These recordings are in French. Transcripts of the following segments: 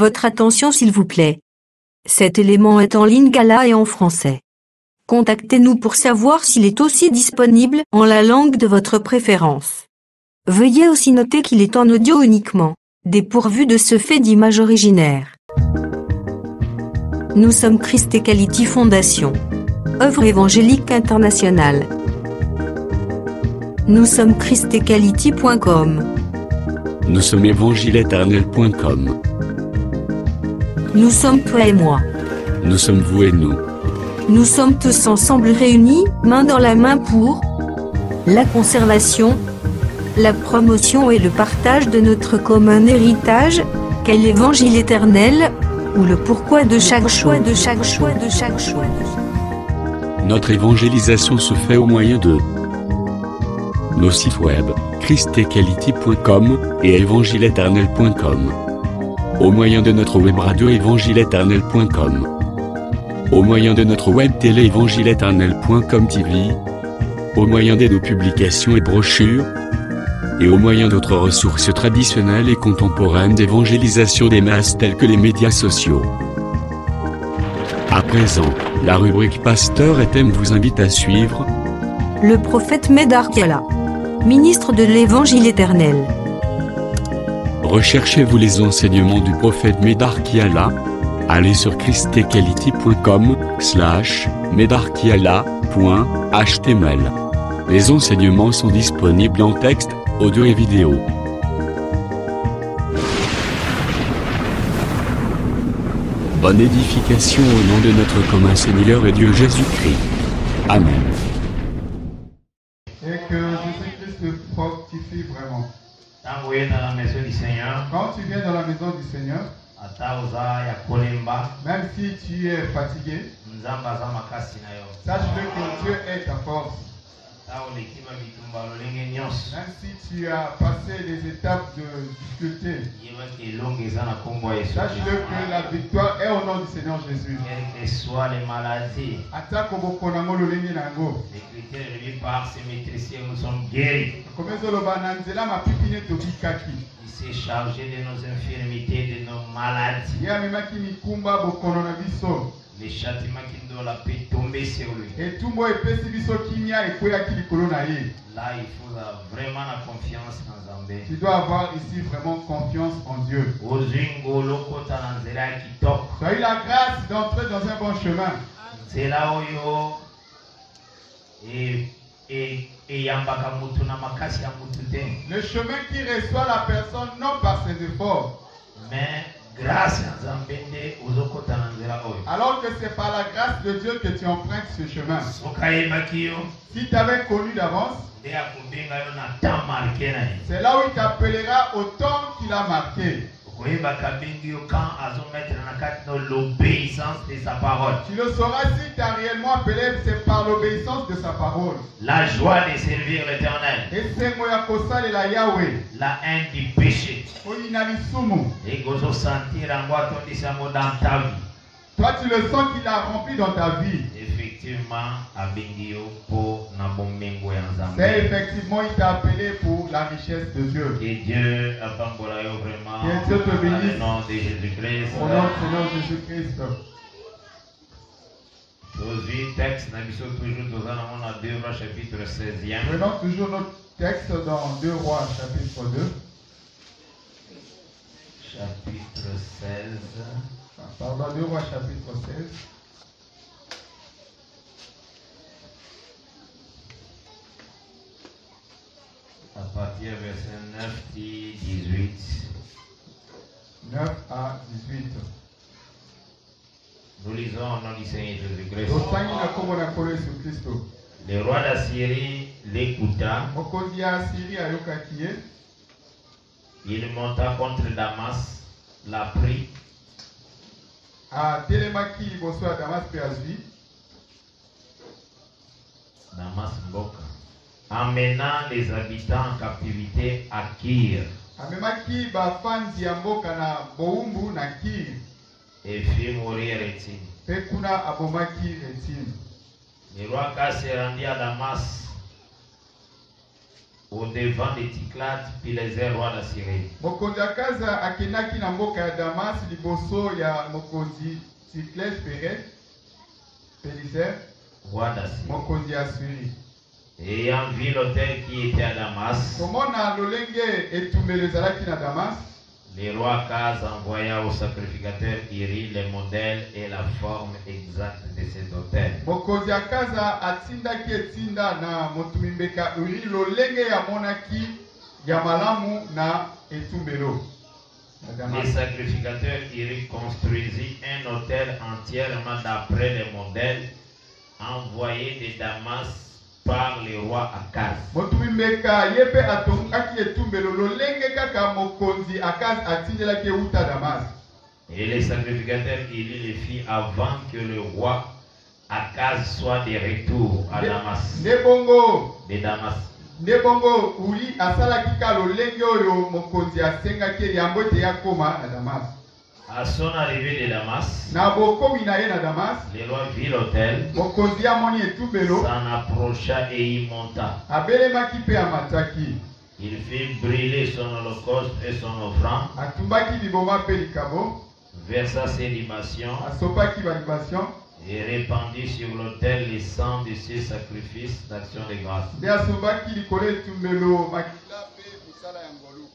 Votre attention s'il vous plaît. Cet élément est en lingala et en français. Contactez-nous pour savoir s'il est aussi disponible en la langue de votre préférence. Veuillez aussi noter qu'il est en audio uniquement, dépourvu de ce fait d'image originaire. Nous sommes Christ Equality Fondation, œuvre évangélique internationale. Nous sommes christequality.com. Nous sommes évangile-éternel.com. Nous sommes toi et moi. Nous sommes vous et nous. Nous sommes tous ensemble réunis, main dans la main pour la conservation, la promotion et le partage de notre commun héritage, qu'est l'évangile éternel, ou le pourquoi de chaque choix. Notre évangélisation se fait au moyen de nos sites web, christequality.com et évangile-éternel.com. Au moyen de notre web radio évangile-éternel.com. Au moyen de notre web télé évangile-éternel.com TV. Au moyen de nos publications et brochures. Et au moyen d'autres ressources traditionnelles et contemporaines d'évangélisation des masses telles que les médias sociaux. À présent, la rubrique Pasteur et thème vous invite à suivre le prophète Médard Kiala, ministre de l'Évangile éternel. Recherchez-vous les enseignements du prophète Médard Kiala? Allez sur christequality.com/medarkiala.html. Les enseignements sont disponibles en texte, audio et vidéo. Bonne édification au nom de notre commun Seigneur et Dieu Jésus-Christ. Amen. Et que Jésus-Christ te fortifie vraiment. Quand tu viens dans la maison du Seigneur, Quand tu viens dans la maison du Seigneur, même si tu es fatigué, sache-le que Dieu est ta force. Même si tu as passé les étapes de difficulté, sache-le que la victoire est au nom du Seigneur Jésus. quelles que soient les maladies, Atako bokonango lolenge nango. les critères élevés par ces maîtrises, nous sommes guéris. Komezo lobananzela mapipine tobikaki. Il s'est chargé de nos infirmités, de nos maladies. Ye amemaki mikumba bokono na biso. Les châtiments qui doivent la paix tomber sur lui. Etumbo epesi biso kimia ekweyaki likolo na ye. Là, il faut vraiment la confiance en Zambé. Tu dois avoir ici vraiment confiance en Dieu. Tu as eu la grâce d'entrer dans un bon chemin. C'est là où Le chemin qui reçoit la personne non par ses efforts. mais grâce à Zambé, Alors que c'est par la grâce de Dieu que tu empruntes ce chemin. Si tu avais connu d'avance, c'est là où il t'appellera au temps qu'il a marqué. Tu le sauras si tu as réellement appelé, c'est par l'obéissance de sa parole. La joie de servir l'Éternel. La haine du péché. Et gozo sentir en moi ton disamo dans ta vie. Toi tu le sens qu'il a rempli dans ta vie. Effectivement, abingio pour nabomengo en Zambie. C'est effectivement il t'a appelé pour la richesse de Dieu. Que Dieu apambolayo vraiment. Que Dieu te bénisse. Dans le nom de Jésus-Christ. Au nom du Seigneur Jésus-Christ. Aujourd'hui, texte, n'habitons toujours dans un 2 Rois chapitre 16e. Prenons toujours notre texte dans 2 Rois chapitre 2. Chapitre 16. Pardon, 2 Rois chapitre 16. À partir verset 9 et 18. 9 à 18. Nous lisons au nom du Seigneur Jésus-Christ. Le roi d'Assyrie l'écouta. Il monta contre Damas, l'a pris. Damas Mboka. Emmenant les habitants en captivité à Kir. Et fit mourir Rétine. Le roi Ka se rendit à Damas au devant de Ticlat, Pileser, roi d'Assyrie. Mokonzi akaza akenaki na mboka ya Damas liboso ya mokonzi Ticlat Pileser, roi d'Assyrie. mokonzi ya Assyrie. Ayant vu l'autel qui était à Damas, Komona lolenge etumbelo ezalaki na Damas, le roi Akaz envoya au sacrificateur Iri le modèle et la forme exacte de cet autel. mokonzi akaza atindaki etinda na motumimbeka Uri lolenge ya monaki ya malamu na etumbelo na Le Damas. sacrificateur Iri construisit un autel entièrement d'après le modèle envoyé de Damas par le roi Akaz. Motumimbeka yepe atongaki etumbelo lolenge kaka mokonzi Akaz atindelaki euta Damas. Et le sacrificateur Iri le fit avant que le roi Akaz soit de retour à Damas. De Damas. Ndebongo Uri asalaki ka lolenge oyo mokonzi asengaki yango ete yakoma na Damas. À son arrivée de Damas, Na bokomi na ye na Damas, le roi vit l'autel, mokonzi amoni etumbelo, s'en approcha et y monta. abelemaki mpe amataki. Il fit brûler son holocauste et son offrande, Atumbaki liboma mpe likabo, versa ses libations asopaki balibation, et répandit sur l'autel le sang de ses sacrifices d'action de grâce. nde asombaki likolo etumbelo makila mpe misala ya ngolu.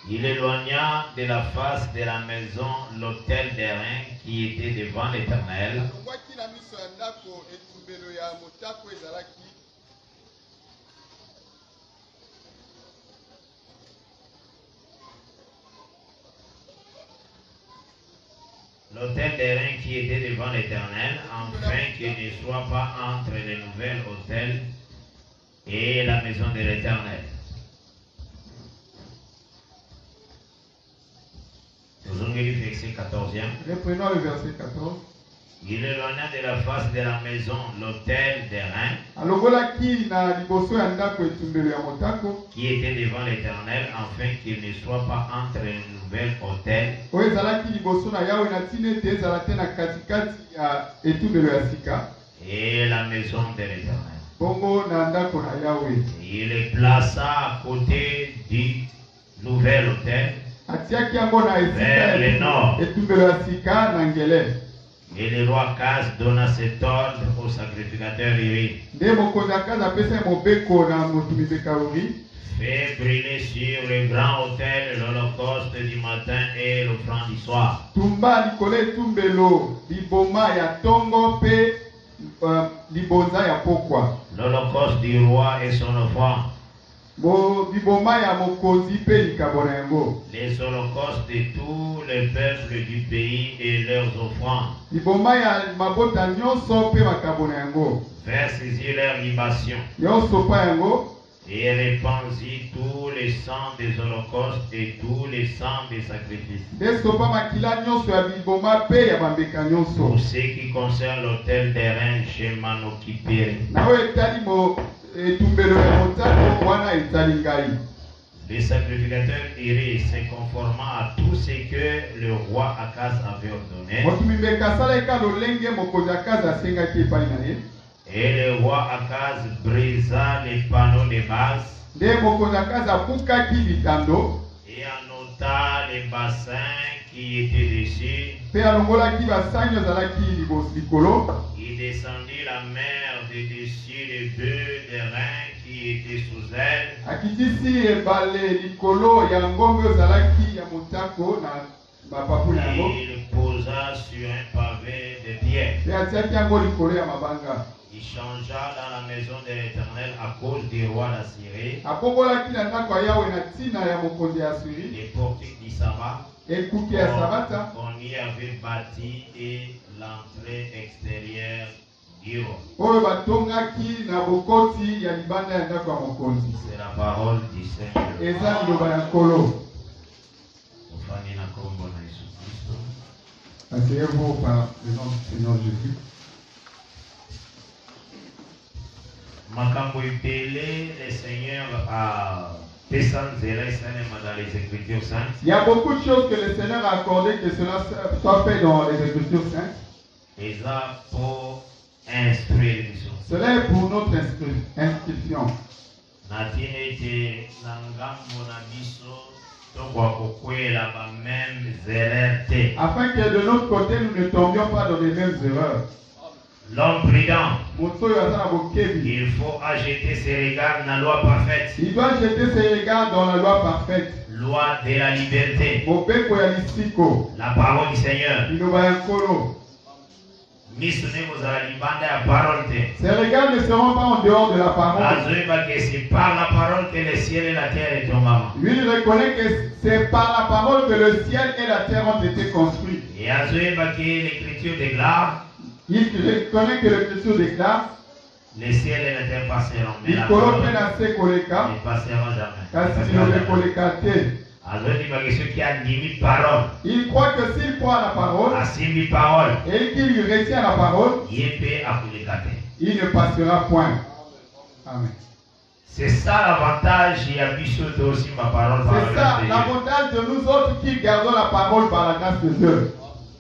Il éloigna de la face de la maison l'autel d'airain qui était devant l'Éternel. Atongwaki na miso ya ndako etumbelo ya motako ezalaki. L'autel d'airain qui était devant l'Éternel, afin qu'il ne soit pas entre le nouvel autel et la maison de l'Éternel. Nous avons lu verset 14e. Reprenons le verset 14. Il éloigna de la face de la maison l'autel d'airain Alongolaki na liboso ya ndako etumbelo ya motako qui était devant l'Éternel, afin qu'il ne soit pas entre le nouvel autel oyo ezalaki liboso na Yawe na ntina ete ezala te na katikati ya etumbelo ya sika et la maison de l'Éternel. bongo na ndako na Yawe. Il les plaça à côté du nouvel autel Atiaki yango na vers le esika nord. etumbelo ya sika na ngele. Et le roi Akaz donna cet ordre au sacrificateur Iri. Nde mokonzi Akazi apesa mobeko na motumimbeka Uri. Fais brûler sur le grand autel l'holocauste du matin et l'offrande du soir. Tumba likolo etumbelo liboma ya tongo mpe libonza ya pokwa. L'holocauste du roi et son offrande. Liboma ya mokonzi mpe likabo na yango. Les holocaustes de tous les peuples du pays et leurs offrandes. Liboma ya mabota nyonso mpe makabo na yango. Versez-y leurs libations. Nyonso pa yango. Et répandit tous les sangs des holocaustes et tous les sangs des sacrifices. Nde sopa makila nyonso ya liboma mpe ya bambeka nyonso. Pour ce qui concerne l'autel d'airain, je m'en occuperai. Na oyo etali etumbelo ya motako wana etali ngai. Le sacrificateur Iri se conformant à tout ce que le roi Akaz avait ordonné. Motumimbeka asalaka lolenge mokonzi Akazi asengaki epai na ye. Et le roi Akaz brisa les panneaux de base. Nde mokonzi Akazi abukaki bitando. Et annota les bassins qui étaient dessus. Mpe alongolaki basani ozalaki likolo. Il descendit la mer de dessus les bœufs d'airain qui étaient sous elle. Akitisi ebale likolo ya ngombe ozalaki ya motako na bapapu na yango. Il posa sur un pavé de pierre. Mpe atiaki yango likolo ya mabanga. Il changea dans la maison de l'Éternel à cause du roi d'Assyrie. Abongolaki na ndako ya Yawe na ntina ya mokonzi ya Asiri. Les portiques du sabbat Ekuke ya Sabata. qu'on y avait bâti et l'entrée extérieure du roi. Oyo batongaki na bokoti ya libanda ya ndako ya mokonzi. C'est la parole du Seigneur. Eza liloba ya nkolo. Ufani na kombo na Yesu Kristo. Asseyez-vous par le nom du Seigneur Jésus. Makambo ipele, le Seigneur a descendu dans les Écritures saintes. Il y a beaucoup de choses que le Seigneur a accordé que cela soit fait dans les Écritures saintes. Et ça pour instruire les gens. Cela est pour notre instruction. Afin que de notre côté, nous ne tombions pas dans les mêmes erreurs. L'homme prudent, il faut ajouter ses regards dans la loi parfaite. Il doit jeter ses regards dans la loi parfaite. Loi de la liberté. La parole du Seigneur. Ces regards ne seront pas en dehors de la parole. C'est par la parole que le ciel et la terre est tombé. Lui, il reconnaît que c'est par la parole que le ciel et la terre ont été construits. Et l'écriture déclare. Il reconnaît que l'écriture déclare. Les ciels et la terre passeront. Mais la parole ne passeront jamais. Il croit que s'il croit à la parole et qu'il lui retient la parole, il ne passera point. Amen. C'est ça l'avantage C'est ça l'avantage de nous autres qui gardons la parole par la grâce de Dieu.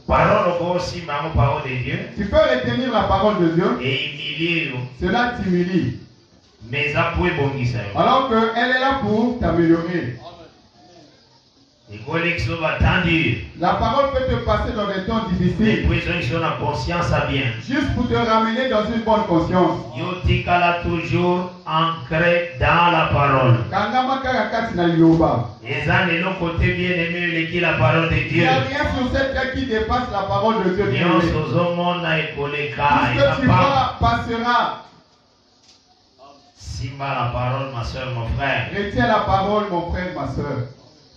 Parole aussi, parole de Dieu. Tu peux retenir la parole de Dieu. Et humilier. Cela t'humilie. Mais alors qu'elle est là pour t'améliorer. La parole peut te passer dans des temps difficiles. Juste pour te ramener dans une bonne conscience. Toujours ancré dans la parole. La parole de Dieu. Il n'y a rien sur cette terre qui dépasse la parole de Dieu. Tout ce que tu vois passera. Simba la parole, ma soeur, mon frère. Retiens la parole, mon frère, ma soeur.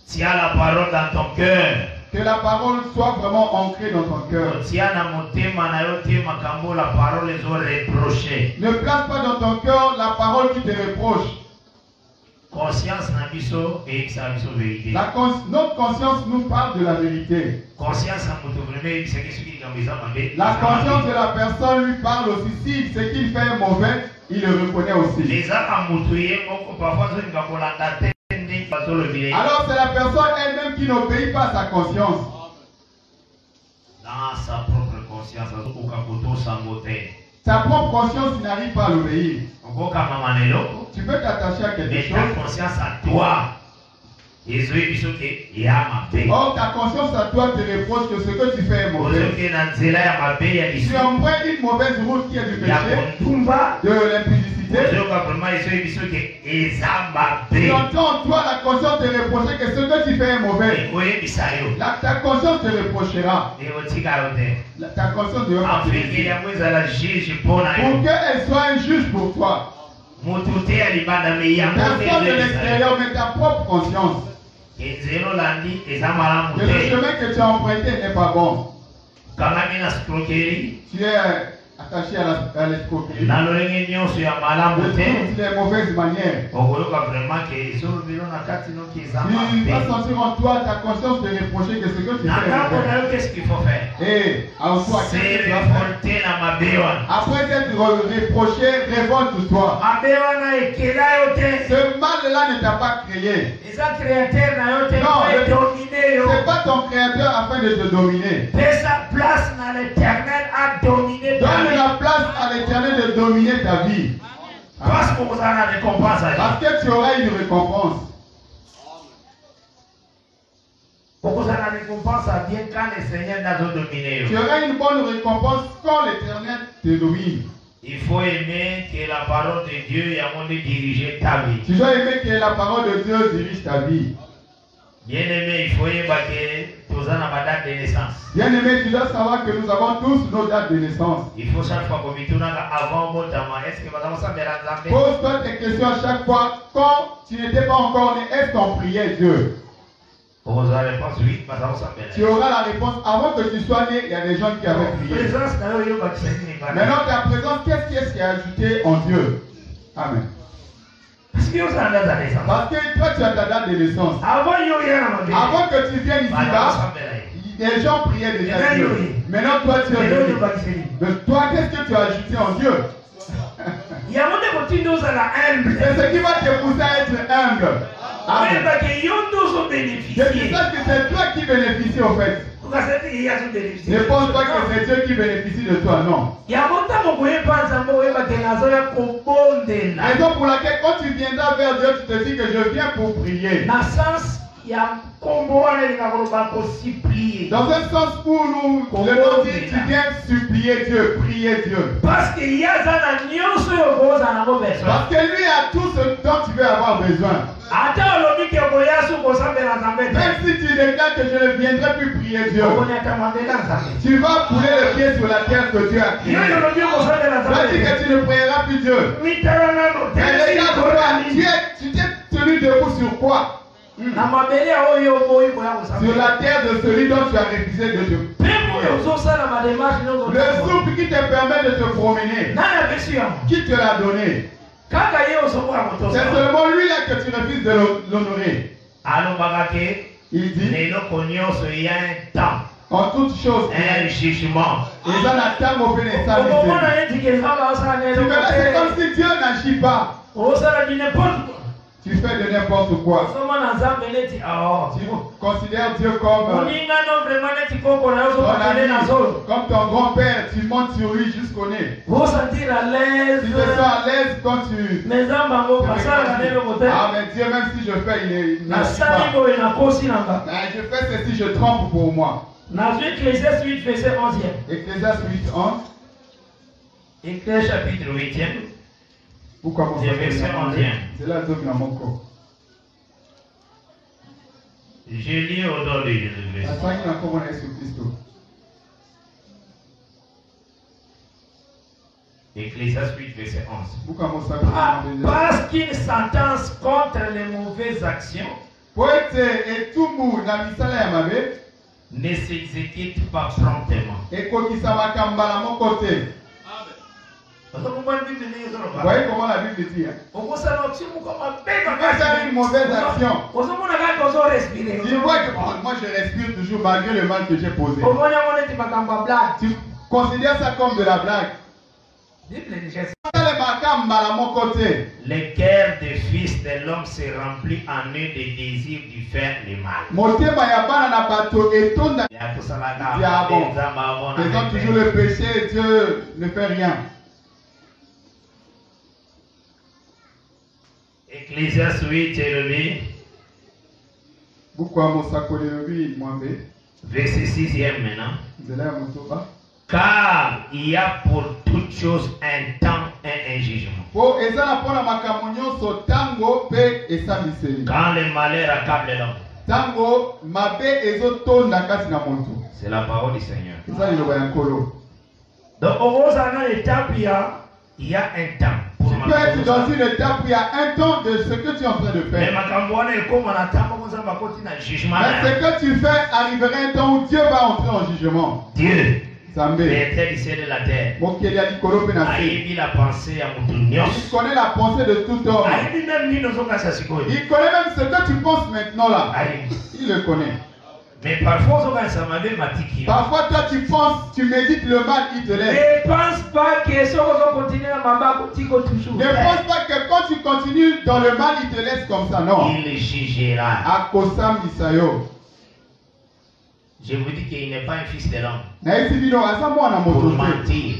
Tiens la parole dans ton cœur. Que la parole soit vraiment ancrée dans ton cœur. La parole les ont reprochés. Ne place pas dans ton cœur la parole qui te reproche. Conscience et vérité. Notre conscience nous parle de la vérité. Conscience la conscience de la personne lui parle aussi. Si ce qu'il fait est mauvais, il le reconnaît aussi. Alors c'est la personne elle-même qui n'obéit pas à sa conscience. Dans sa propre conscience, sa propre conscience, il n'arrive pas à l'obéir. Tu peux t'attacher à quelque chose. Ta conscience à toi. Or ta conscience à toi te reproche que ce que tu fais est mauvais. Tu empruntes une mauvaise route qui est du péché, de l'impudicité. Tu entends en toi la conscience te reprocher que ce que tu fais est mauvais. Ta conscience te reprochera. Ta conscience te reprochera. Pour qu'elle soit un juge pour toi. Personne de l'extérieur, mais ta propre conscience. Que le chemin que tu as emprunté n'est pas bon. Tu es attaché à l'escroquerie. Tu les mauvaises manières. Tu vas sentir en toi ta conscience de reprocher que ce que tu fais. Qu'est-ce qu'il faut faire? Et en toi, qu'est-ce que tu vas faire? Après t'être reproché, révolte-toi. Ce mal-là ne t'a pas créé. Non, c'est pas ton créateur afin de te dominer. Donne la place à l'éternel de dominer ta vie. Parce que tu auras une récompense. Tu auras une bonne récompense quand l'éternel te domine. Il faut aimer que la parole de Dieu dirige ta vie. Tu dois aimer que la parole de Dieu dirige ta vie. Bien aimé, il faut aimer que tu as une date de naissance. Bien aimé, tu dois savoir que nous avons tous nos dates de naissance. Il faut chaque fois qu'on me avant est-ce que pose-toi tes questions à chaque fois. Quand tu n'étais pas encore né, est-ce qu'on priait Dieu? Tu auras la réponse avant que tu sois né. Il y a des gens qui avaient prié. Maintenant, ta présence, qu'est-ce qui est ajouté en Dieu? Amen. Parce que toi, tu as ta date de naissance. Avant que tu viennes ici-bas, les gens priaient déjà Dieu. Maintenant, toi, tu es venu. Donc, toi, qu'est-ce que tu as ajouté en Dieu? C'est ce qui va te pousser à être humble. Amen. Je dis ça que c'est toi qui bénéficies en fait. Ne pense pas que c'est Dieu qui bénéficie de toi, non. Raison pour laquelle quand tu viendras vers Dieu, tu te dis que je viens pour prier. Dans un sens où nous le dit, tu viens supplier Dieu, prier Dieu. Parce que lui a tout ce dont tu veux avoir besoin. Même si tu déclares que je ne viendrai plus prier Dieu, tu vas couler le pied sur la terre que Dieu a créée. Tu dis que tu ne prieras plus Dieu. Mais regarde-toi, tu t'es tenu debout sur quoi? Sur la terre de celui dont tu as refusé de Dieu. Le souffle qui te permet de te promener, qui te l'a donné, c'est seulement lui là que tu refuses de l'honorer. Il dit en toute chose, un jugement. Ils en attendent au bénéfice. C'est comme si Dieu n'agit pas. Tu fais de n'importe quoi. Tu considères Dieu comme ton ami, comme ton grand-père. Tu montes sur lui jusqu'au nez. Tu te sens à l'aise quand tu... Ah mais Dieu, même si je fais, il n'agit pas. Je fais ceci, je tremble pour moi. Ecclésiaste 8, verset 11. Ecclésiaste 8, 11. Ecclésiaste chapitre 8. Pourquoi c'est verset 11. C'est là que dans mon corps. Je lis au nom de Jésus-Christ. Ecclésiaste 8, verset 11. Parce qu'une sentence contre les mauvaises actions ne s'exécute pas promptement. Vous voyez comment la Bible dit, hein? C'est une mauvaise action. Tu vois que moi je respire toujours malgré le mal que j'ai posé. Tu considères ça comme de la blague. Le cœur des fils de l'homme se remplit en eux des désirs du faire le mal. Faisant toujours le péché, Dieu ne fait rien. Ecclésiaste 8, verset 6e maintenant. Car il y a pour toute chose un temps et un jugement. Quand le malheur accable l'homme, c'est la parole du Seigneur. Donc, il y a un temps. Tu peux être dans une étape où il y a un temps de ce que tu es en train de faire. Mais ce que tu fais arrivera un temps où Dieu va entrer en jugement. Dieu, L'éternel du ciel de la terre, il la pensée à il connaît la pensée de tout homme. Il connaît même ce que tu penses maintenant là. Il le connaît. Mais parfois, toi tu penses, tu médites le mal, il te laisse. Ne pense pas que si on continue à toujours. Ne pense pas que quand tu continues dans le mal, il te laisse comme ça, non. Il jugera. Akosam Isayo. Je vous dis qu'il n'est pas un fils de l'homme. Pour mentir.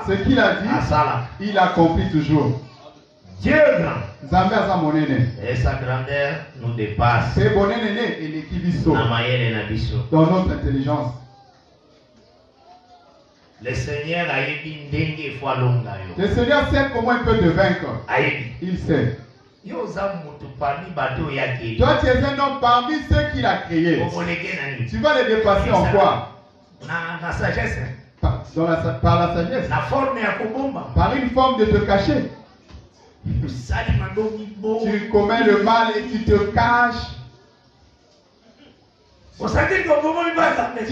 Ce qu'il a dit, il accomplit toujours. Dieu grand. Et sa grandeur nous dépasse. Dans notre intelligence. Le Seigneur a Le Seigneur sait comment il peut te vaincre. Il sait. Toi, tu es un homme parmi ceux qu'il a créés. Tu vas les dépasser en quoi? Par la sagesse. Par une forme de te cacher. Tu commets le mal et tu te caches. Tu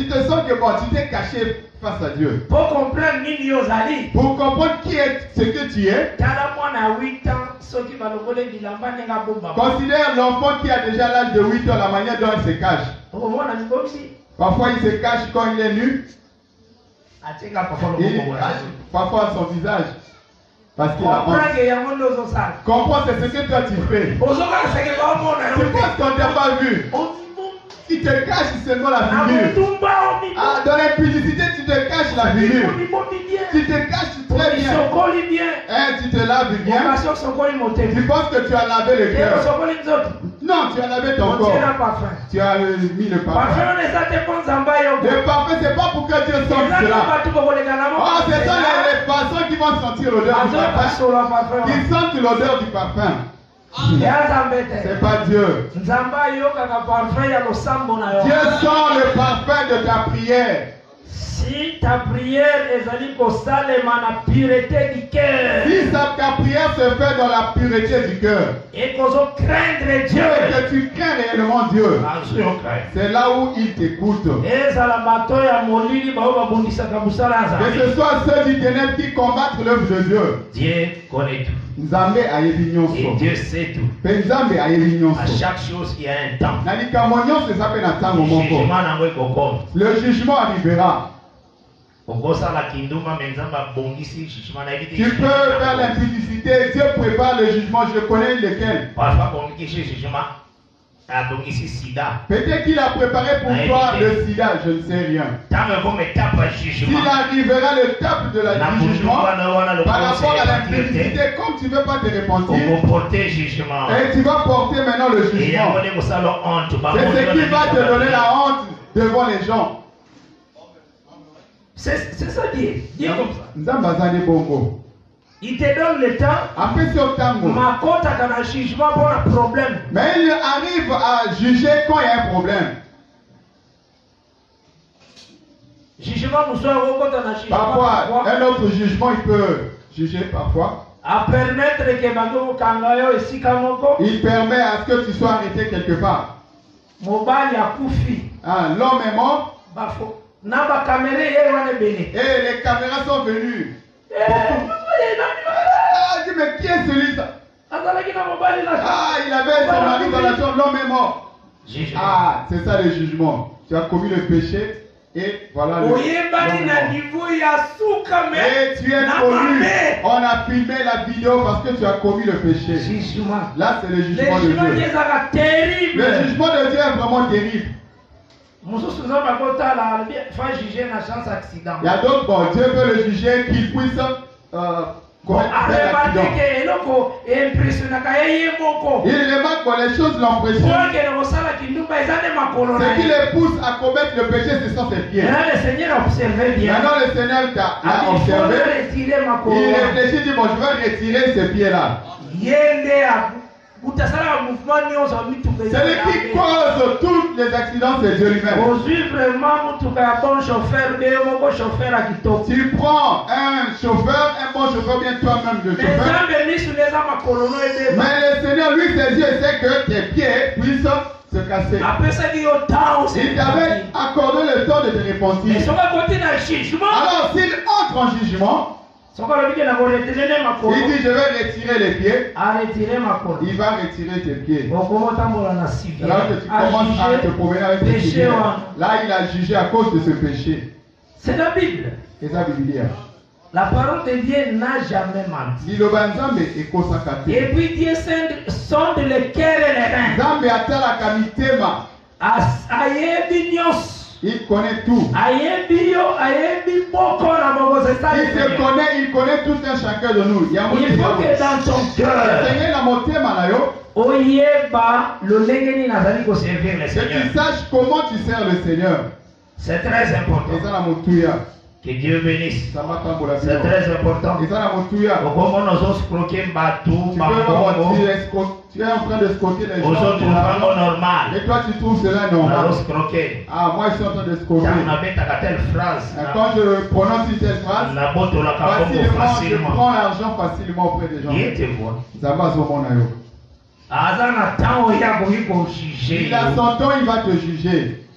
te sens que bon, tu t'es caché face à Dieu. Pour comprendre Pour comprendre qui est ce que tu es. Considère l'enfant qui a déjà l'âge de 8 ans, la manière dont il se cache. Parfois il se cache quand il est nu. Parfois son visage. Parce qu'il a comprends, c'est ce que toi tu fais. Tu penses qu'on ne t'a pas vu. Il te cache seulement la figure. Ah, dans l'impudicité, tu te caches la figure. Tu te caches très bien. Tu te laves bien. Tu penses que tu as lavé le cœur. Non, tu as lavé ton corps. Tu as mis le parfum. Le parfum, c'est pas pour que Dieu sente cela. Oh, ce sont les personnes qui vont sentir l'odeur du parfum. Qui sentent l'odeur du parfum. C'est pas Dieu. Dieu sent le parfum de ta prière. Si ta prière est allée pour ça, la pureté du cœur. Si ta prière se fait dans la pureté du cœur. Et qu'on craindre Dieu. Et que tu crains réellement Dieu. C'est là où il t'écoute. Que ce soit ceux du ténèbre qui combattent l'œuvre de Dieu. Dieu connaît tout. Et Dieu sait tout. À chaque chose, il y a un temps. Le jugement arrivera. Tu peux faire l'impudicité, Dieu prépare le jugement, je connais lequel. Peut-être qu'il a préparé pour toi le sida, je ne sais rien. S'il arrivera le tape de la jugement par rapport à l'impudicité, comme tu ne veux pas te repentir, et tu vas porter maintenant le jugement. C'est ce qui va te donner la honte devant les gens. C'est ça, Dieu comme ça. Il te donne le temps. Ma côte a un jugement pour un problème. Mais il arrive à juger quand il y a un problème. Jugement, nous sommes au d'un jugement. Parfois, un autre jugement, il peut juger parfois. À permettre que Kangayo ici Kamoko. Il permet à ce que tu sois arrêté quelque part. Mobile a Koufi. L'homme est mort. Bafo. Naba caméra et les caméras sont venues. Mais qui est celui-là? Il avait son mari dans la chambre, l'homme est mort. C'est ça le jugement. Tu as commis le péché et voilà le et tu es connu. On a filmé la vidéo parce que tu as commis le péché. Là c'est le jugement de Dieu. Le jugement de Dieu est vraiment terrible. Il y a d'autres, bon, Dieu veut le juger qu'il puisse commettre l'accident. Il remarque que les choses l'impressionnent. Ce qui les pousse à commettre le péché, ce sont ses pieds. Maintenant le Seigneur t'a observé. Il réfléchit, dit bon, je vais retirer ces pieds-là. C'est lui qui cause tous les accidents, c'est Dieu lui-même. Tu prends un chauffeur, un bon chauffeur, bien toi-même le chauffeur. Mais le Seigneur, lui, ses yeux, sait que tes pieds puissent se casser. Il t'avait accordé le temps de te repentir. Alors, s'il entre en jugement, il dit je vais retirer les pieds. Il va retirer tes pieds. Alors que tu commences à te promener avec tes pieds. Là il a jugé à cause de ce péché. C'est la Bible. Et ça veut dire la parole de Dieu n'a jamais menti. Et puis Dieu sonde le cœur et les reins. Il connaît tout. Il connaît tout un chacun de nous. Il faut que dans ton cœur, que tu saches comment tu sers le Seigneur. C'est très important. Que Dieu bénisse. C'est très important. Tu es en train de squatter les gens. Et toi tu trouves cela normal. Moi je suis en train de squatter. Quand je prononce une telle phrase, facilement, je prends l'argent facilement auprès des gens. Il a son temps, il va te juger.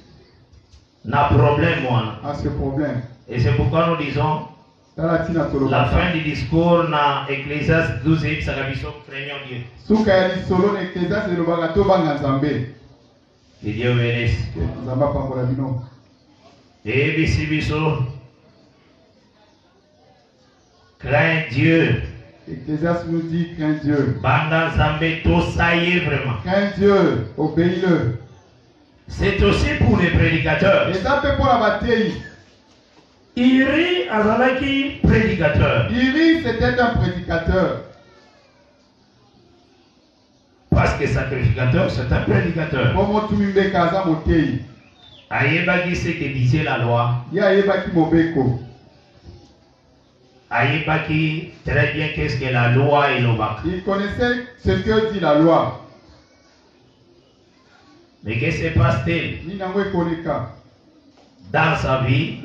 Ce problème. Et c'est pourquoi nous disons la fin du discours dans Ecclésiaste 12 et craignons Dieu. Que Dieu bénisse. Et Bissibiso, crains Dieu. Ecclésiaste nous dit crains Dieu. Banda Zambé, tout ça y est vraiment. Crains Dieu, obéis-le. C'est aussi pour les prédicateurs. Iri azalaki prédicateur. Iri c'était un prédicateur. Parce que sacrificateur, c'est un prédicateur. Ayebaki ce que disait la loi. Ayebaki très bien qu'est-ce que la loi et l'obak. Il connaissait ce que dit la loi. Mais qu'est-ce qui se passe-t-il dans sa vie?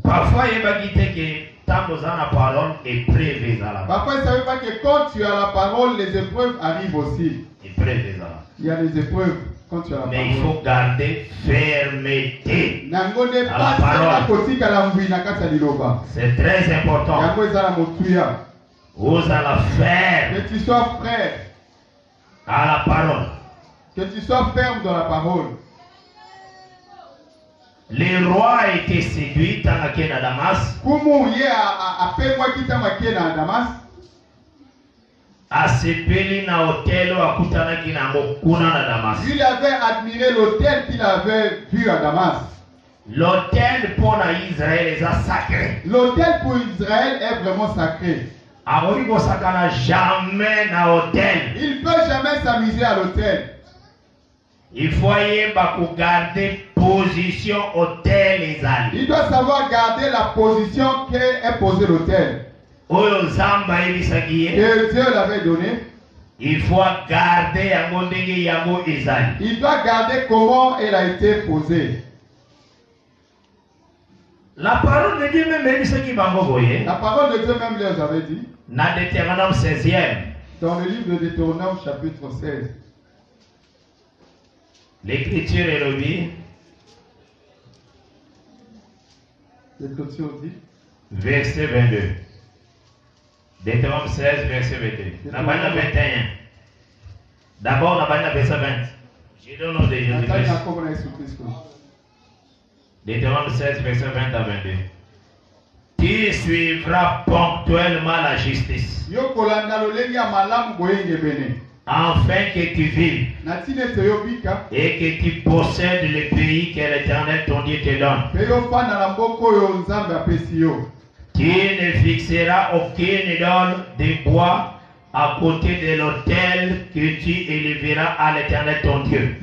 Parfois, il va dire que tant que la parole est prévue. Parfois, il ne savait pas que quand tu as la parole, les épreuves arrivent aussi. Il y a des épreuves quand tu as la parole. Mais il faut garder fermeté à la parole. C'est très important. Vous allez faire que tu sois frère à la parole. Que tu sois ferme dans la parole. Les rois étaient séduits dans la quai à Damas. À se payer dans l'hôtel à Kutanaki na Damas. Il avait admiré l'hôtel qu'il avait vu à Damas. L'hôtel pour Israël est sacré. L'hôtel pour Israël est vraiment sacré. Jamais dans l'hôtel. Il ne peut jamais s'amuser à l'hôtel. Il faut garder position hôtel les amis. Il doit savoir garder la position qu'est posée l'hôtel. Que Dieu l'avait donné. Il faut garder. Il doit garder comment elle a été posée. La parole de Dieu même ce qui va m'envoyer. La parole de Dieu même leur avait dit. Dans Deutéronome 16e. Dans le livre de Deutéronome chapitre 16. L'écriture est lobby. L'écriture dit. Verset 22. Deutéronome 16, verset 22. Nabana 21. D'abord, Nabana verset 20. Je donne nom de Jésus-Christ. Deutéronome 16, verset 20 à 22. Tu suivras ponctuellement la justice. Afin que tu vives et que tu possèdes le pays que l'Éternel ton Dieu te donne. Tu ne fixeras aucune idole de bois à côté de l'autel que tu élèveras à l'Éternel ton Dieu.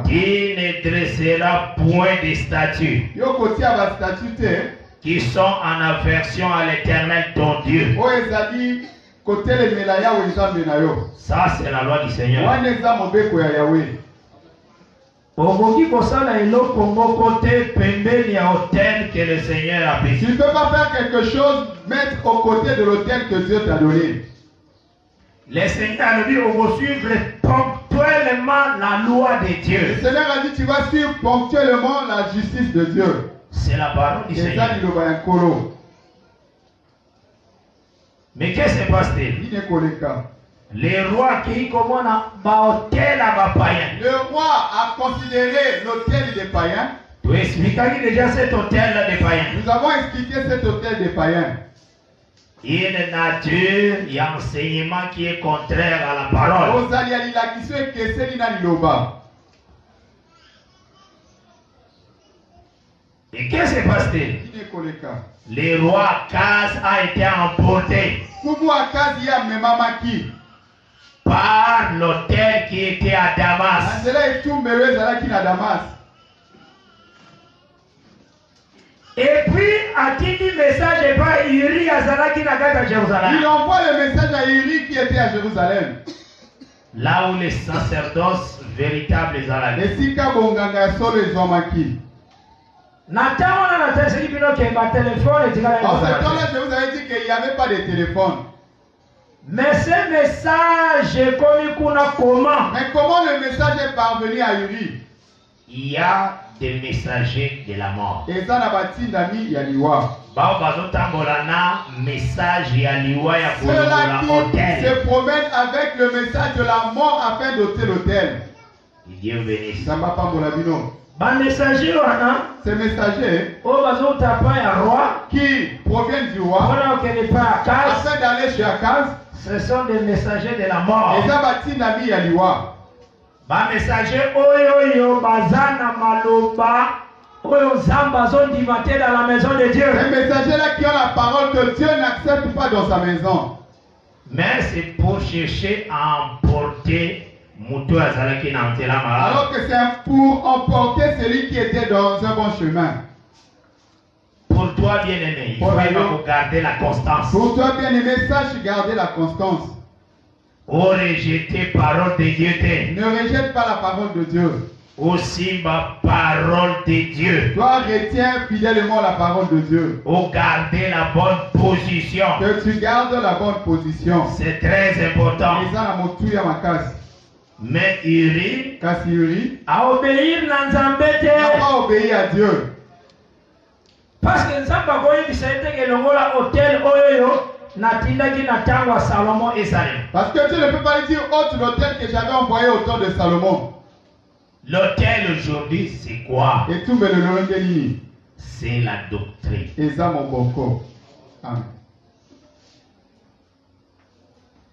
Tu ne dresseras point de statues qui sont en aversion à l'Éternel ton Dieu. Ça, c'est la loi du Seigneur. Tu ne peux pas faire quelque chose, mettre aux côtés de l'autel que Dieu t'a donné. Le Seigneur nous dit, on va suivre ponctuellement la loi de Dieu. Le Seigneur a dit, tu vas suivre ponctuellement la justice de Dieu. C'est la parole du Seigneur. Mais qu'est-ce qui se passe-t-il? Les rois qui commandent l'hôtel à païen. Le roi a considéré l'hôtel des païens. Tu expliques déjà cet hôtel des païens. Nous avons expliqué cet hôtel des païens. Une nature et un enseignement qui est contraire à la parole. Et qu'est-ce qui se passe-t-il? Les rois Akaz a été emporté par l'hôtel qui était à Damas. Et puis, a-t-il dit message et pas Iri Azalaki à Jérusalem? Il envoie le message à Iri qui était à Jérusalem. Là où les sacerdoces véritables allaient. Et si Kabonganga sont les hommes En ce temps-là, je vous avais dit qu'il n'y avait pas de téléphone. Mais ce message, comment? Mais comment le message est parvenu à Uri? Il y a des messagers de la mort. Et ça n'a pas été d'amis Yaliwa. Ceux-là qui se promènent avec le message de la mort afin d'ôter l'autel. Dieu bénisse. Ça m'a pas mon labino. Ces messagers qui proviennent du roi afin d'aller chez Akaz, ce sont des messagers de la mort. Messager oyo bazana maloba oyo zamba zondivaté dans la maison de Dieu. Ces messagers-là qui ont la parole que Dieu n'accepte pas dans sa maison. Mais c'est pour chercher à emporter alors que c'est pour emporter celui qui était dans un bon chemin. Pour toi, bien-aimé, il faut garder la constance. Pour toi, bien-aimé, sache garder la constance. Oh, rejeter parole de Dieu. Ne rejette pas la parole de Dieu. Aussi ma parole de Dieu. Toi, retiens fidèlement la parole de Dieu. Oh, garder la bonne position. Que tu gardes la bonne position. C'est très important. Mais Uri a obéir n'a pas obéi à Dieu. Parce que Nzamba goyi bisente ke longola hôtel oyo natindaki na tango à Salomon et Salem. Parce que Dieu ne peut pas dire autre l'hôtel que j'avais envoyé au temps de Salomon. L'hôtel aujourd'hui c'est quoi? Et tout le nom de l'île. C'est la doctrine. Et ça mon boko. Amen.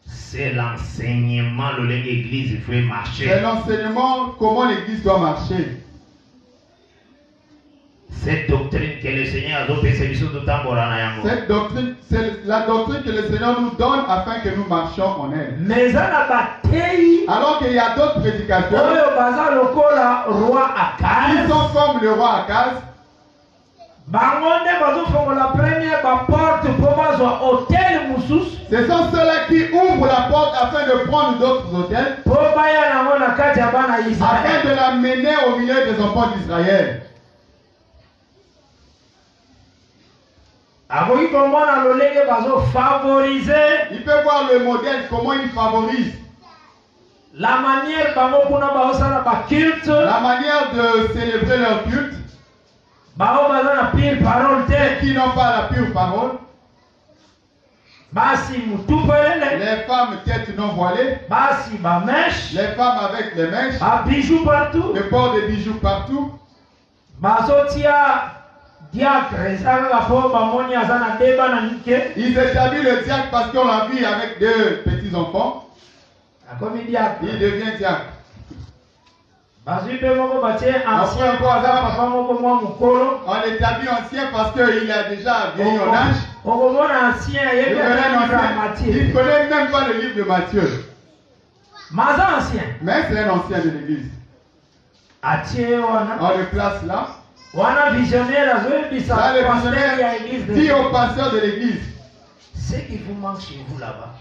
C'est l'enseignement de l'église, il faut marcher. C'est l'enseignement comment l'église doit marcher. Cette doctrine que le Seigneur a donnée, cette doctrine, c'est la doctrine que le Seigneur nous donne afin que nous marchions en elle. Mais alors qu'il y a d'autres prédicateurs qui sont comme le roi Akaz. Ce sont ceux-là qui ouvrent la porte afin de prendre d'autres hôtels, afin de l'amener au milieu des enfants d'Israël. Il peut voir le modèle, comment il favorise. La manière de célébrer leur culte. Qui n'ont pas la pure parole. Les femmes têtes non voilées. Les femmes avec les mèches. Le port de bijoux partout. Ils établissent le diacre parce qu'on l'a vu avec deux petits enfants. Il devient diacre. On établit ancien parce qu'il a déjà vieilli en âge. Il ne connaît même pas le livre de Matthieu. Mais c'est un ancien de l'église. On le place là. Ça, le visionnaire dit au pasteur de l'église. Ce qui vous manque chez vous là-bas.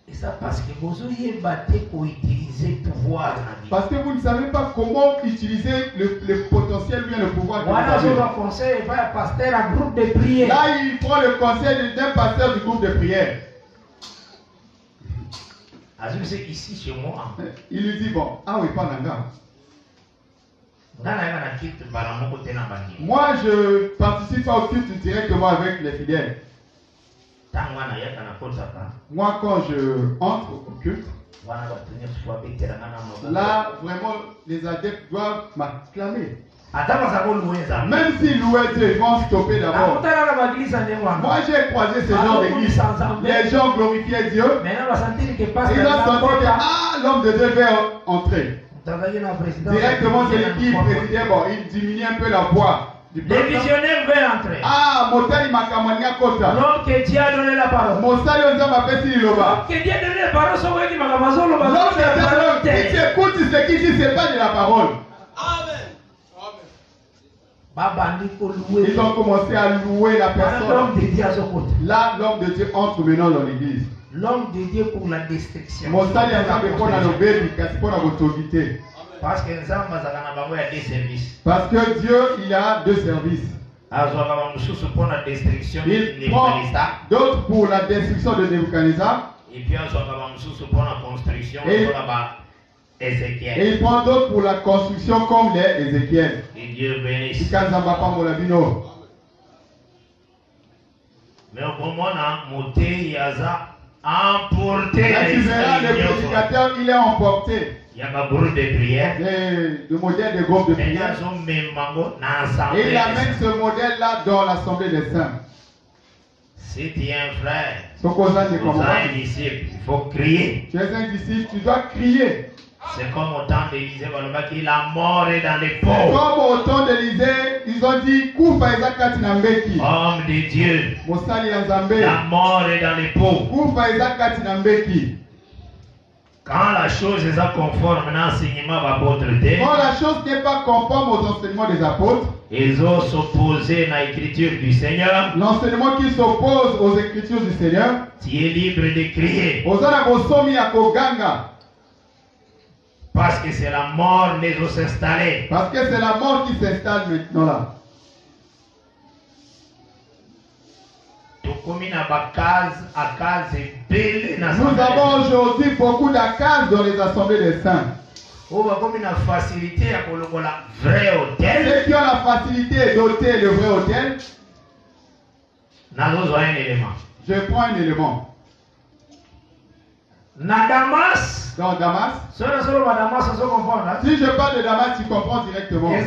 Et ça parce que vous auriez battu pour utiliser le pouvoir. Parce que vous ne savez pas comment utiliser le potentiel ou bien le pouvoir que vous avez. Là, il prend le conseil d'un pasteur du groupe de prière. Ici chez moi. Il lui dit bon, ah oui, pas là. Moi, je participe pas au culte directement avec les fidèles. Moi, quand je entre au culte, là, vraiment, les adeptes doivent m'acclamer. Même s'ils louaient Dieu, ils vont stopper d'abord. Moi, j'ai croisé ce genre d'église. Les gens glorifiaient Dieu. Ils ont senti que l'homme de Dieu va entrer. Directement, c'est l'équipe présidait, bon, il diminue un peu la voix. Les visionnaires veulent entrer. L'homme que Dieu a donné la parole. L'homme que Dieu a donné la parole. Si tu écoutes ce qu'il dit, c'est pas de la parole. Amen. Ils ont commencé à louer la personne. Là, l'homme de Dieu entre maintenant dans l'église. L'homme de Dieu pour la destruction. Parce que deux services. Parce que Dieu, il a deux services. Il prend d'autres pour la destruction de Nebuchadnezzar. Et puis pour la construction et il prend d'autres pour la construction comme les Ézéchiel. Et Dieu bénisse. Mais au moment où emporté. Là, tu verras le prédicateur, il est emporté. Il y a un groupe de prière. Le modèle de groupe de prière. Et il amène ce modèle-là dans l'Assemblée des Saints. Si tu es un frère, tu es un disciple, il faut crier. Tu es un disciple, tu dois crier. C'est comme au temps d'Élisée, il a mort dans les peaux. Comme au temps d'Élisée, ils ont dit Kufa Isaac Nambeki. Homme de Dieu. La mort est dans les peaux. Kufa Isaac Nambeki. Quand la chose est conforme à l'enseignement de l'apôtre, quand la chose n'est pas conforme aux enseignements des apôtres, ils ont s'opposé à l'écriture du Seigneur. L'enseignement qui s'oppose aux écritures du Seigneur, tu es libre de crier. Parce que c'est la mort qui nous s'installer. Parce que c'est la mort qui s'installe maintenant là. Nous avons aujourd'hui beaucoup d'accases dans les assemblées des saints. Ceux qui ont la facilité d'ôter le vrai autel, je prends un élément. Dans Damas, si je parle de Damas, tu comprends directement. Il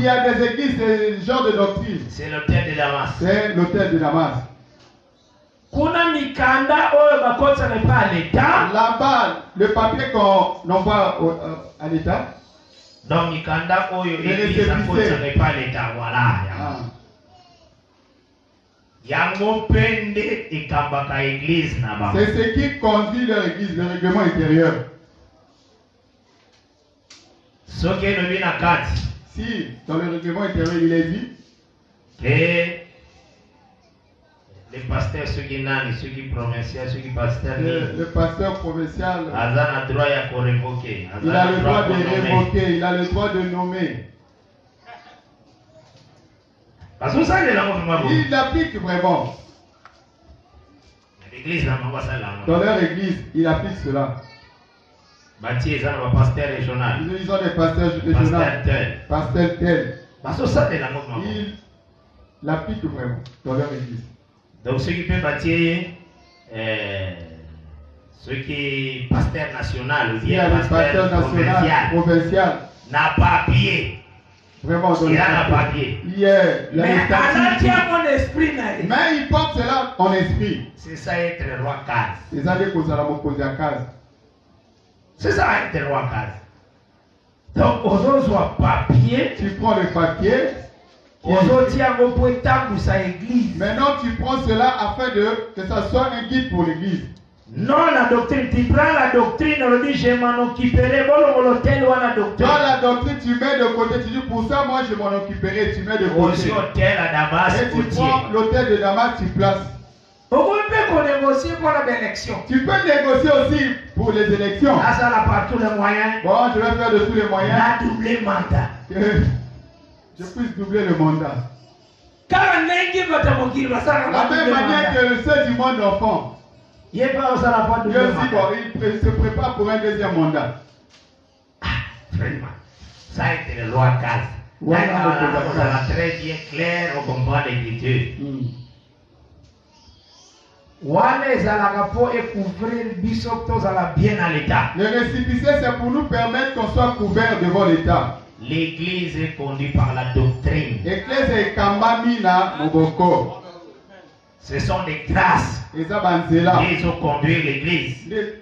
y a des églises, des genres de doctrine. C'est l'hôtel de Damas. C'est l'hôtel de Damas. Là-bas, le papier qu'on envoie à l'État. Donc, Mikanda l'église n'est pas l'État. Voilà. C'est ce qui conduit leur église, le règlement intérieur. Si dans le règlement intérieur il est dit que les pasteurs, ceux qui provinciaux, ceux qui pasteurs, le pasteur provincial, il a le droit de révoquer, il a le droit de nommer. Il l'applique vraiment. Dans leur église, il applique cela. Ils ont des pasteurs régionaux. Ils ont des pasteurs régionaux. Pasteur tel. Il l'applique vraiment dans leur église. Donc ceux qui peuvent bâtir, ceux qui pasteur national ou bien pasteur provincial n'a pas pied. Vraiment, il a un papier. Mais il porte cela en esprit. C'est ça être roi case. C'est ça que vous allez m'opposer à case. C'est ça être roi case. Donc, aux autres papier. Tu prends le papier. Maintenant, tu prends cela afin que ça soit un guide pour l'église. Non, la doctrine, tu prends la doctrine, on dit je m'en occuperai, l'hôtel ou la doctrine. Dans la doctrine, tu mets de côté, tu dis pour ça, moi je m'en occuperai, tu mets de côté. Aussi, hôtel à Damas, et tu prends l'hôtel de Damas, tu places. On peut négocier pour l'élection. Tu peux négocier aussi pour les élections. Ah, ça n'a pas tous les moyens. Bon, je vais faire de tous les moyens. La doubler mandat. Que je puisse doubler le mandat. La même manière que ceux du monde enfant. Il se prépare pour un deuxième mandat. Vraiment. Ça a été le roi case. Ça va très bien clair, on comprend l'écriture. Bien à l'état. Le récépissé, c'est pour nous permettre qu'on soit couvert devant l'état. L'église est conduite par la doctrine. L'église est kambamina moboko. Ce sont des grâces qui ont conduit l'église.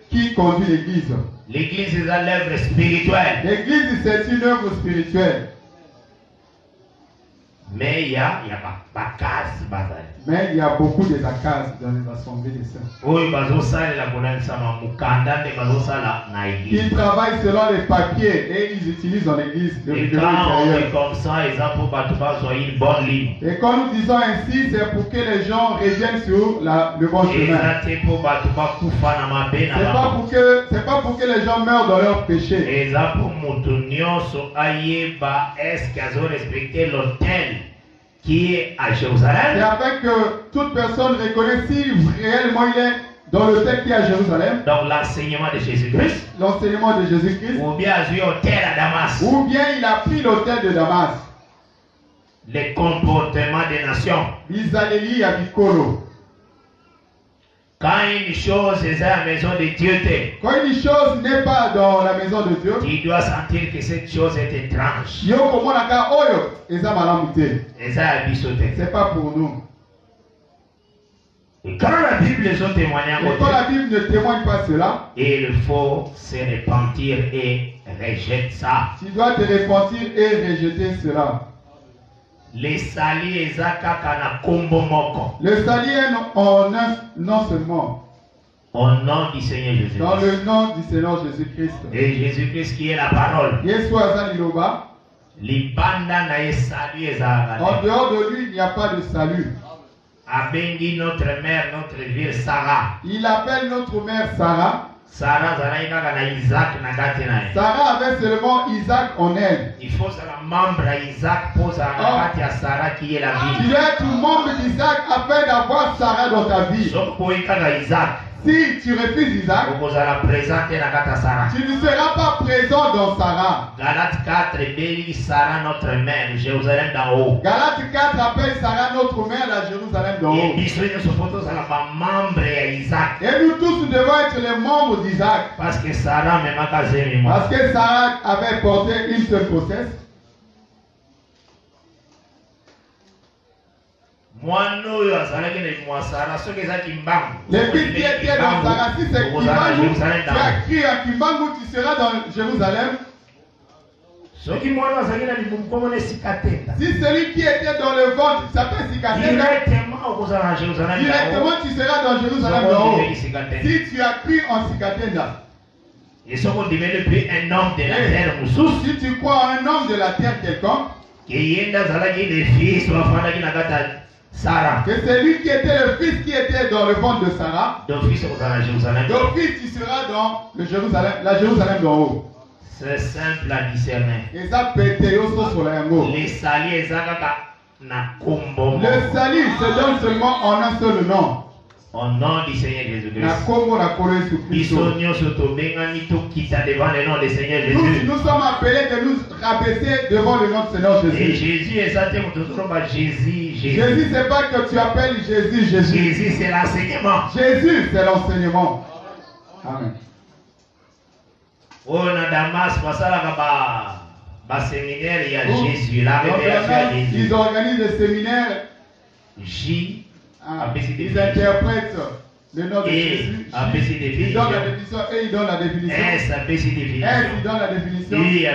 Qui conduit l'église? L'église est l'œuvre spirituelle. L'église, c'est une œuvre spirituelle. Mais il y a pas case. Mais il y a beaucoup de cases dans les assemblées des saints. Ils travaillent selon les papiers et ils utilisent dans l'église le règlement intérieur. Comme ça, ils ont pour une bonne ligne. Et quand nous disons ainsi, c'est pour que les gens reviennent sur le bon chemin. C'est pas pour que les gens meurent dans leur péché. Est-ce qu'ils ont respecté l'autel qui est à Jérusalem? C'est afin que toute personne reconnaisse si réellement il est dans l'autel qui est à Jérusalem. Donc l'enseignement de Jésus-Christ. L'enseignement de Jésus-Christ. Ou bien l'autel à Damas. Ou bien il a pris l'autel de Damas. Les comportements des nations. Bizaleli à Bikolo. Quand une chose est à la maison de Dieu, quand une chose n'est pas dans la maison de Dieu, tu dois sentir que cette chose est étrange. C'est pas pour nous. Et quand la Bible ne témoigne pas cela, il faut se repentir et rejeter ça. Tu dois te repentir et rejeter cela. Le salut est na kombo moko. Le salut est non seulement au nom du Seigneur Jésus. Dans le nom du Seigneur Jésus-Christ. Et Jésus-Christ qui est la parole. En dehors de lui, il n'y a pas de salut. Abengi notre mère, notre ville Sarah. Il appelle notre mère Sarah. Sarah avait seulement Isaac en elle. Il faut que la membre Isaac pose à Sarah qui est la vie. Tu es tout membre d'Isaac afin d'avoir Sarah dans ta vie. Si tu refuses Isaac, tu ne seras pas présent dans Sarah. Galates 4 bénit Sarah notre mère, Jérusalem d'en haut. Galates 4 appelle Sarah notre mère, la Jérusalem d'en haut. Et nous tous devons être les membres d'Isaac. Parce que Sarah avait porté une seule grossesse. Les fils qui étaient dans Sarah, si c'est Kimbangu, tu as crié à Kimbangu, tu seras dans Jérusalem. Si celui qui était dans le ventre s'appelle Sikatenda, directement tu seras dans Jérusalem d'en haut. Si tu as cru en Sikatenda, et si un homme de la terre, si tu crois en un homme de la terre quelconque, Sarah. Que c'est lui qui était le fils qui était dans le ventre de Sarah. D'office tu seras dans le Jérusalem, la Jérusalem d'en haut. C'est simple à discerner. Le salut se donne seulement en un seul nom. Au nom du Seigneur Jésus-Christ. Nous sommes appelés de nous rabaisser devant le nom du Seigneur Jésus. Et Jésus est Jésus, c'est pas que tu appelles Jésus, Jésus. Jésus, c'est l'enseignement. Jésus, c'est l'enseignement. Amen. Oh, na Damas, séminaire, il y a Jésus, la révélation à Jésus. Ils organisent des séminaires. Ils interprètent le nom de Jésus. Ils donnent la définition et ils donnent la définition. S, ils donnent la définition. I,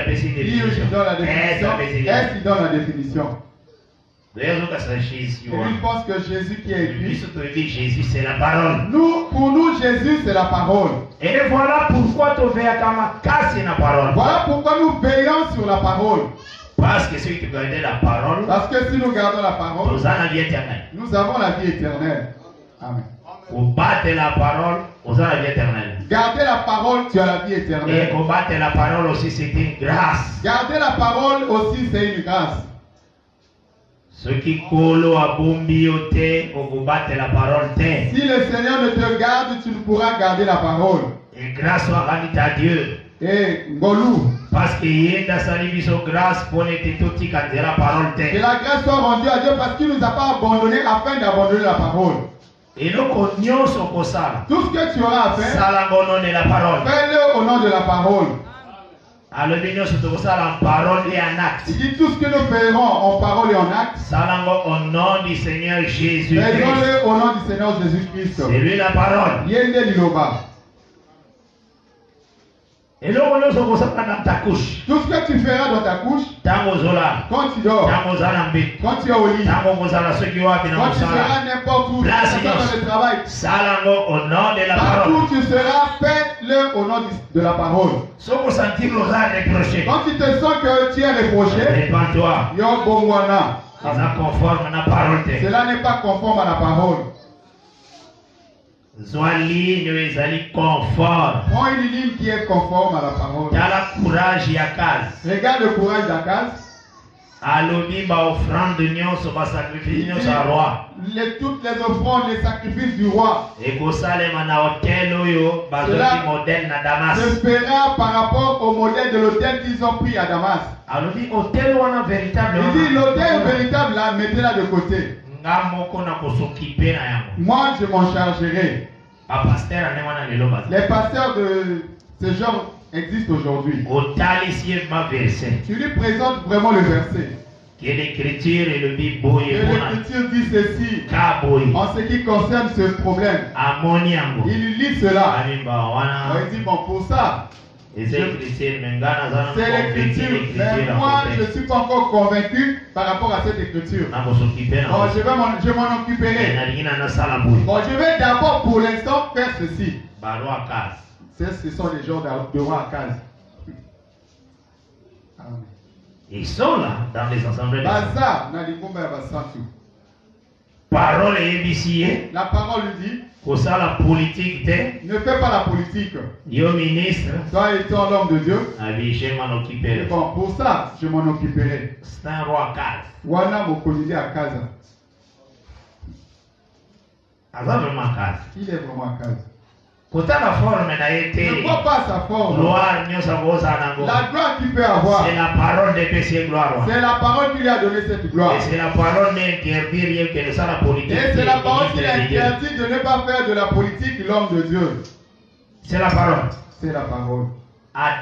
ils donnent la définition. S, ils donnent la définition. Et lui pense que Jésus qui est écrit. Jésus, c'est la parole. Pour nous, Jésus, c'est la parole. Et voilà pourquoi tu veux casser la parole. Voilà pourquoi nous veillons sur la parole. Parce que si tu gardes la parole, parce que si nous gardons la parole, nous avons la vie éternelle. Nous avons la vie éternelle. Amen. Combattre la parole, nous avons la vie éternelle. Garder la parole, tu as la vie éternelle. Et combattre la parole aussi, c'est une grâce. Garder la parole aussi, c'est une grâce. Ce qui colle à bombioté, on combattre la parole. Si le Seigneur ne te garde, tu ne pourras garder la parole. Et grâce soit rendue à Dieu. Et Ngolou. Parce que grâce pour la parole. Que la grâce soit rendue à Dieu parce qu'il ne nous a pas abandonné afin d'abandonner la parole. Et nous connaissons tout ce que tu auras à faire, fais-le au nom de la parole. Alors, en parole et en acte. Il dit tout ce que nous ferons en parole et en acte. Au nom du Seigneur Jésus-Christ. Faisons-le au nom du Seigneur Jésus-Christ. C'est lui la parole. Et là, on dans ta couche. Tout ce que tu feras dans ta couche, quand tu dors, quand tu es au lit, quand tu seras n'importe où, dans le travail, au nom de la parole. Partout tu seras, fais-le au nom de la parole. Quand tu te sens que tu es reproché, répands-toi. Cela n'est pas conforme à la parole. Prends une ligne qui est conforme à la parole. Regarde le courage d'Akaz. Toutes les offrandes, les sacrifices du roi. Se fera par rapport au modèle de l'autel qu'ils ont pris à Damas. Il dit l'autel véritable là, mettez-la de côté. Moi je m'en chargerai. Les pasteurs de ce genre existent aujourd'hui. Tu lui présentes vraiment le verset. Que l'écriture dit ceci en ce qui concerne ce problème. Il lui lit cela. Il dit bon, pour ça, c'est l'écriture, mais moi je ne suis pas encore convaincu par rapport à cette écriture. Bon, je m'en occuperai. Bon, je vais d'abord pour l'instant faire ceci. Ce sont les gens de roi Akaz. Ils sont là dans les assemblées. Parole et la parole lui dit. La politique ne fais pas la politique. Yo ministre. Toi étant l'homme de Dieu. Je m'en occuperai. Bon, pour ça, je m'en occuperai. C'est un roi Akaz. Wana Mokonide Akaz. Il est vraiment Akaz. Ne vois pas sa forme. La gloire qu'il peut avoir. C'est la parole de P.C. gloire. C'est la parole qui lui a donné cette gloire. Et c'est la parole d'interdire que ne soit la politique. Et c'est la parole qui interdit de ne pas faire de la politique l'homme de Dieu. C'est la parole. C'est la parole. Même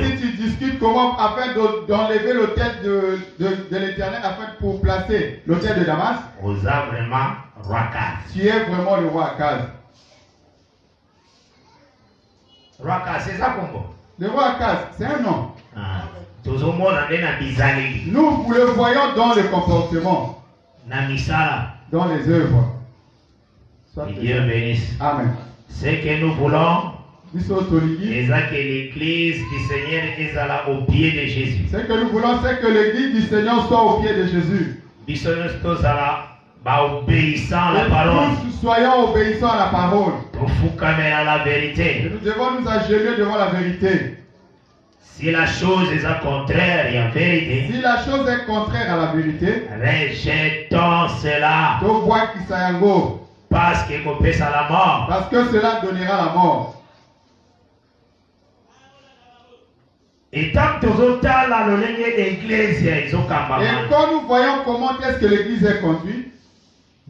si tu discutes comment afin d'enlever l'autel de l'Éternel afin pour placer l'autel de Damas, tu es vraiment le roi Akaz. C'est ça qu'on voit. Le roi Akaz, c'est un nom. Nous le voyons dans le comportement, dans les œuvres. Dieu bénisse. Amen. Ce que nous voulons, c'est que l'église du Seigneur est là au pied de Jésus. Ce que nous voulons, c'est que l'église du Seigneur soit au pied de Jésus. Obéissant à la parole. Nous soyons obéissants à la parole. À la vérité. Et nous devons nous agenouiller devant la vérité. Si la chose est contraire et en vérité, si la chose est contraire à la vérité, rejetons cela. Parce que ça la mort. Parce que cela donnera la mort. Et tant que quand nous voyons comment est-ce que l'église est conduite,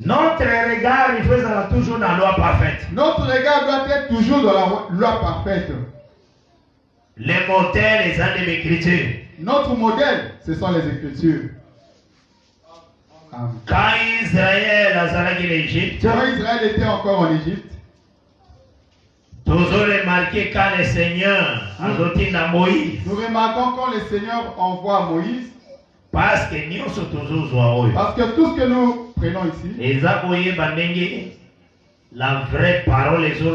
notre regard il faut toujours dans la loi parfaite. Notre regard doit être toujours dans la loi parfaite. Les modèles, les années d'écriture. Notre modèle, ce sont les Écritures. Amen. Quand Israël était encore en Égypte, toujours remarqué quand le Seigneur a donné à Moïse. Nous remarquons quand le Seigneur envoie Moïse. Parce que tout ce que nous prenons ici, la vraie parole est tout ce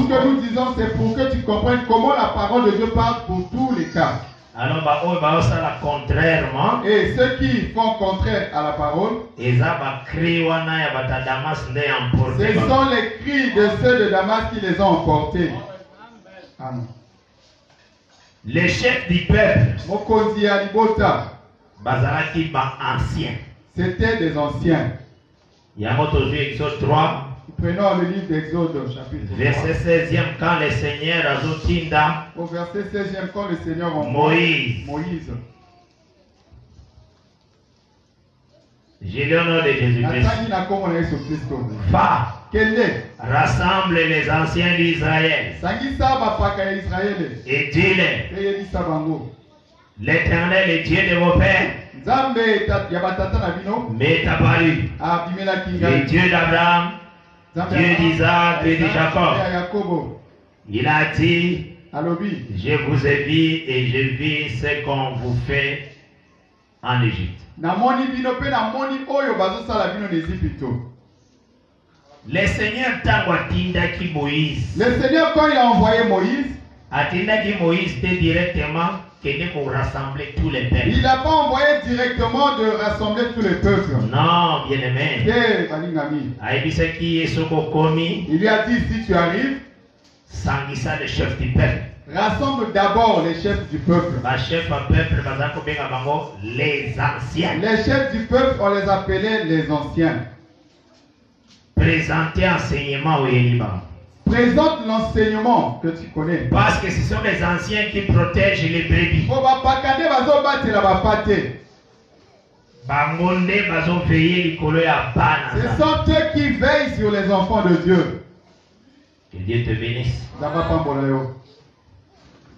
que nous disons, c'est pour que tu comprennes comment la parole de Dieu parle pour tous les cas. Alors, contrairement, et ceux qui font contraire à la parole, ce sont les cris de ceux de Damas qui les ont emportés. Amen. Les chefs du peuple, c'était des anciens. Exode 3. Prenons le livre d'Exode, chapitre 3. Verset 16e, quand le Seigneur a zotinda. Au verset 16e, quand le Seigneur envoie Moïse. J'ai le nom de Jésus-Christ. Rassemble les anciens d'Israël. Et dis-les. L'Éternel est Dieu de vos pères. M'est apparu. Le Dieu d'Abraham, Dieu d'Isaac et de Jacob. Il a dit, je vous ai vu et je vis ce qu'on vous fait en Égypte. Le Seigneur t'a Moïse. Le Seigneur, quand il a envoyé Moïse, Moïse était directement pour rassembler tous les peuples. Il n'a pas envoyé directement de rassembler tous les peuples. Non, bien aimé. Il lui a dit, si tu arrives, sanguissa les chefs du peuple. Rassemble d'abord les chefs du peuple. Les anciens. Les chefs du peuple, on les appelait les anciens. Présenter enseignement au Yéliba. Présente l'enseignement que tu connais. Parce que ce sont les anciens qui protègent les brebis. Ce sont eux qui veillent sur les enfants de Dieu. Que Dieu te bénisse.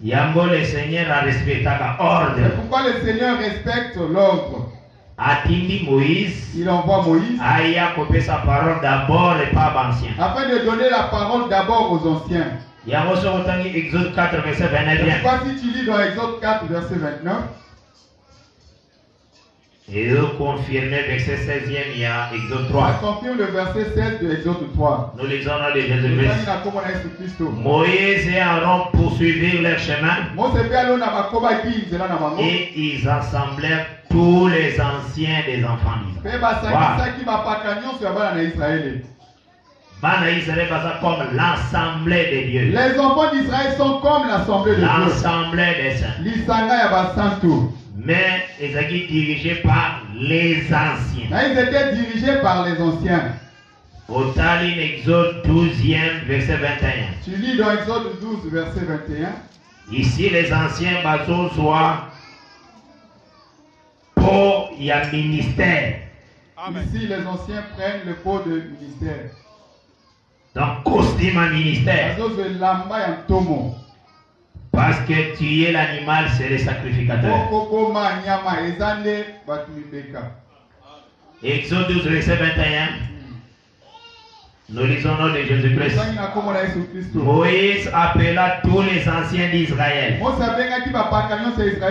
Yambo le Seigneur a respecté l'ordre. C'est pourquoi le Seigneur respecte l'ordre. Atindi Moïse. Il envoie Moïse. Aïa couper sa parole d'abord et pas aux anciens. Afin de donner la parole d'abord aux anciens. Yambo se retrouve Exode 4 verset 29. Je sais pas si tu lis dans Exode 4 verset 29. Et eux confirmer verset 16e, il y a Exode 3. Ça confirme le verset 16 de Exode 3. Nous lisons dans les Jésus-Christ. Moïse et Aaron poursuivirent leur chemin. Et ils assemblèrent tous les anciens des enfants d'Israël. Comme l'assemblée des dieux. Les enfants d'Israël sont comme l'assemblée de Dieu. L'assemblée des saints. Mais ils étaient dirigés par les anciens. Ils étaient dirigés par les anciens. Au Taline, Exode 12e, verset 21. Tu lis dans Exode 12, verset 21. Ici, les anciens bateaux soient pour y a ministère. Amen. Ici, les anciens prennent le pot de ministère. Donc, costume à ministère. Parce que tuer l'animal, c'est le sacrificateur. Exode 12, verset 21. Nous lisons au nom de Jésus-Christ. Moïse appela tous les anciens d'Israël.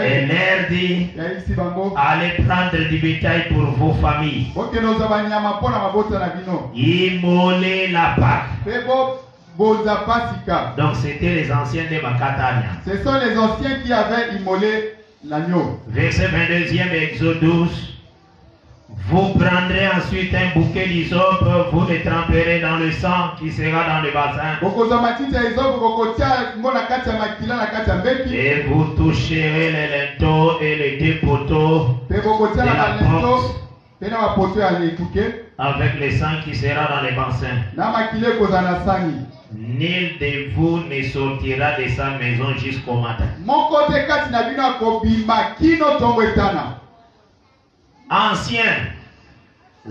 Et leur dit, allez prendre du bétail pour vos familles. Immolez la Pâque. Donc c'était les anciens de Makatania. Ce sont les anciens qui avaient immolé l'agneau. Verset 22e, Exode 12. Vous prendrez ensuite un bouquet d'hysope, vous le tremperez dans le sang qui sera dans le bassin. Et vous toucherez les linteaux et les deux poteaux de la porte avec le sang qui sera dans le bassin. Nul de vous ne sortira de sa maison jusqu'au matin. Anciens,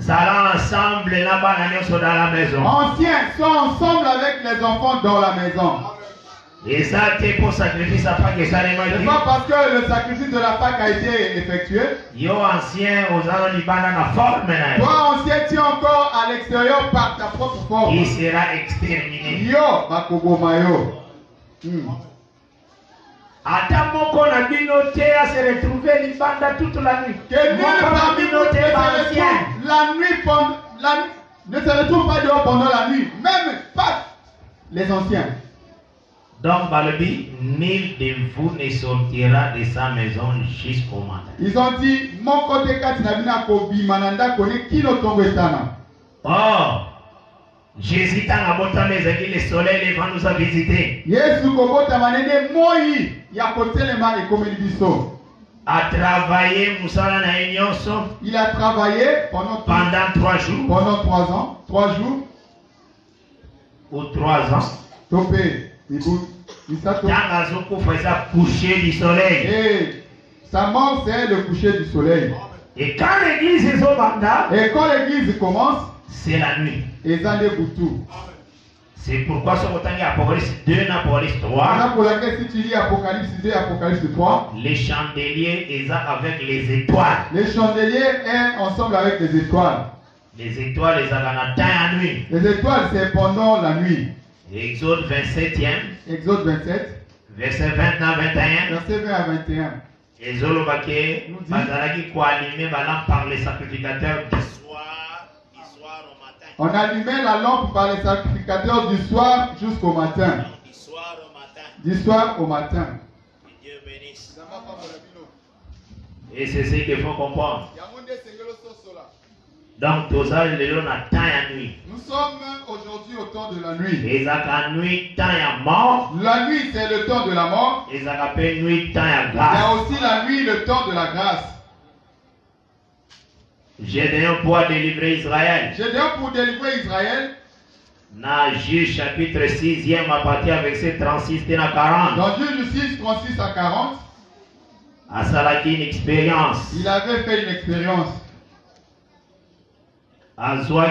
allons ensemble là-bas dans la maison. Anciens sont ensemble avec les enfants dans la maison. Et ça, c'est pour sacrifier sa Pâque. C'est pas parce que le sacrifice de la Pâque a été effectué. Yo ancien, aux allons libana la forme. Toi ancien, tu es encore à l'extérieur par ta propre forme. Il sera exterminé. Yo, bakobomayo. Attends qu'on a binoté à se retrouver libanda toute la nuit. Que nul parmi nous la nuit ne se retrouve pas dehors pendant la nuit. Même pas les anciens. Donc, Balobi, nul de vous ne sortira de sa maison jusqu'au matin. Ils ont dit, mon côté katinabina kobi mananda kone kino tongwetana. Oh, Jésus t'a abotame zaki le soleil levant nous a visité. Yesu kobota manene moi ya kotelema e komelibiso. A travaillé Moussala na Enyonso. Il a travaillé pendant 3 jours. Pendant 3 ans, 3 jours. Ou 3 ans. Topé. Et sa mort, c'est le coucher du soleil. Et quand l'église commence, c'est la nuit. Et c'est pourquoi ce matin Apocalypse 2, Apocalypse 3. Pour laquelle si tu lis Apocalypse 2, Apocalypse 3. Les chandeliers et avec les étoiles. Les chandeliers sont ensemble avec les étoiles. Les étoiles, les matin à nuit. Les étoiles, c'est pendant la nuit. Exode 27e. Exode 27. Verset 20 à 21. Verset 20 à 21. Exode Baké, Bazalaki quoi allumé par les sacrificateurs du soir au matin. On allumait la lampe par les sacrificateurs du soir jusqu'au matin. Du soir au matin. Du soir au matin. Que Dieu bénisse. Et c'est ce qu'il faut comprendre. Donc, tout ça, les gens ont temps à nuit. Nous sommes aujourd'hui au temps de la nuit. Et la nuit, temps à mort. La nuit, c'est le temps de la mort. Et ça s'appelle nuit, temps à grâce. Il y a aussi la nuit, le temps de la grâce. Gédéon pour délivrer Israël. Gédéon pour délivrer Israël. Dans Juge chapitre 6e, à partir de verset 36 à 40. Dans Juge 6, 36 à 40. À Salaki, une expérience. Il avait fait une expérience. La toison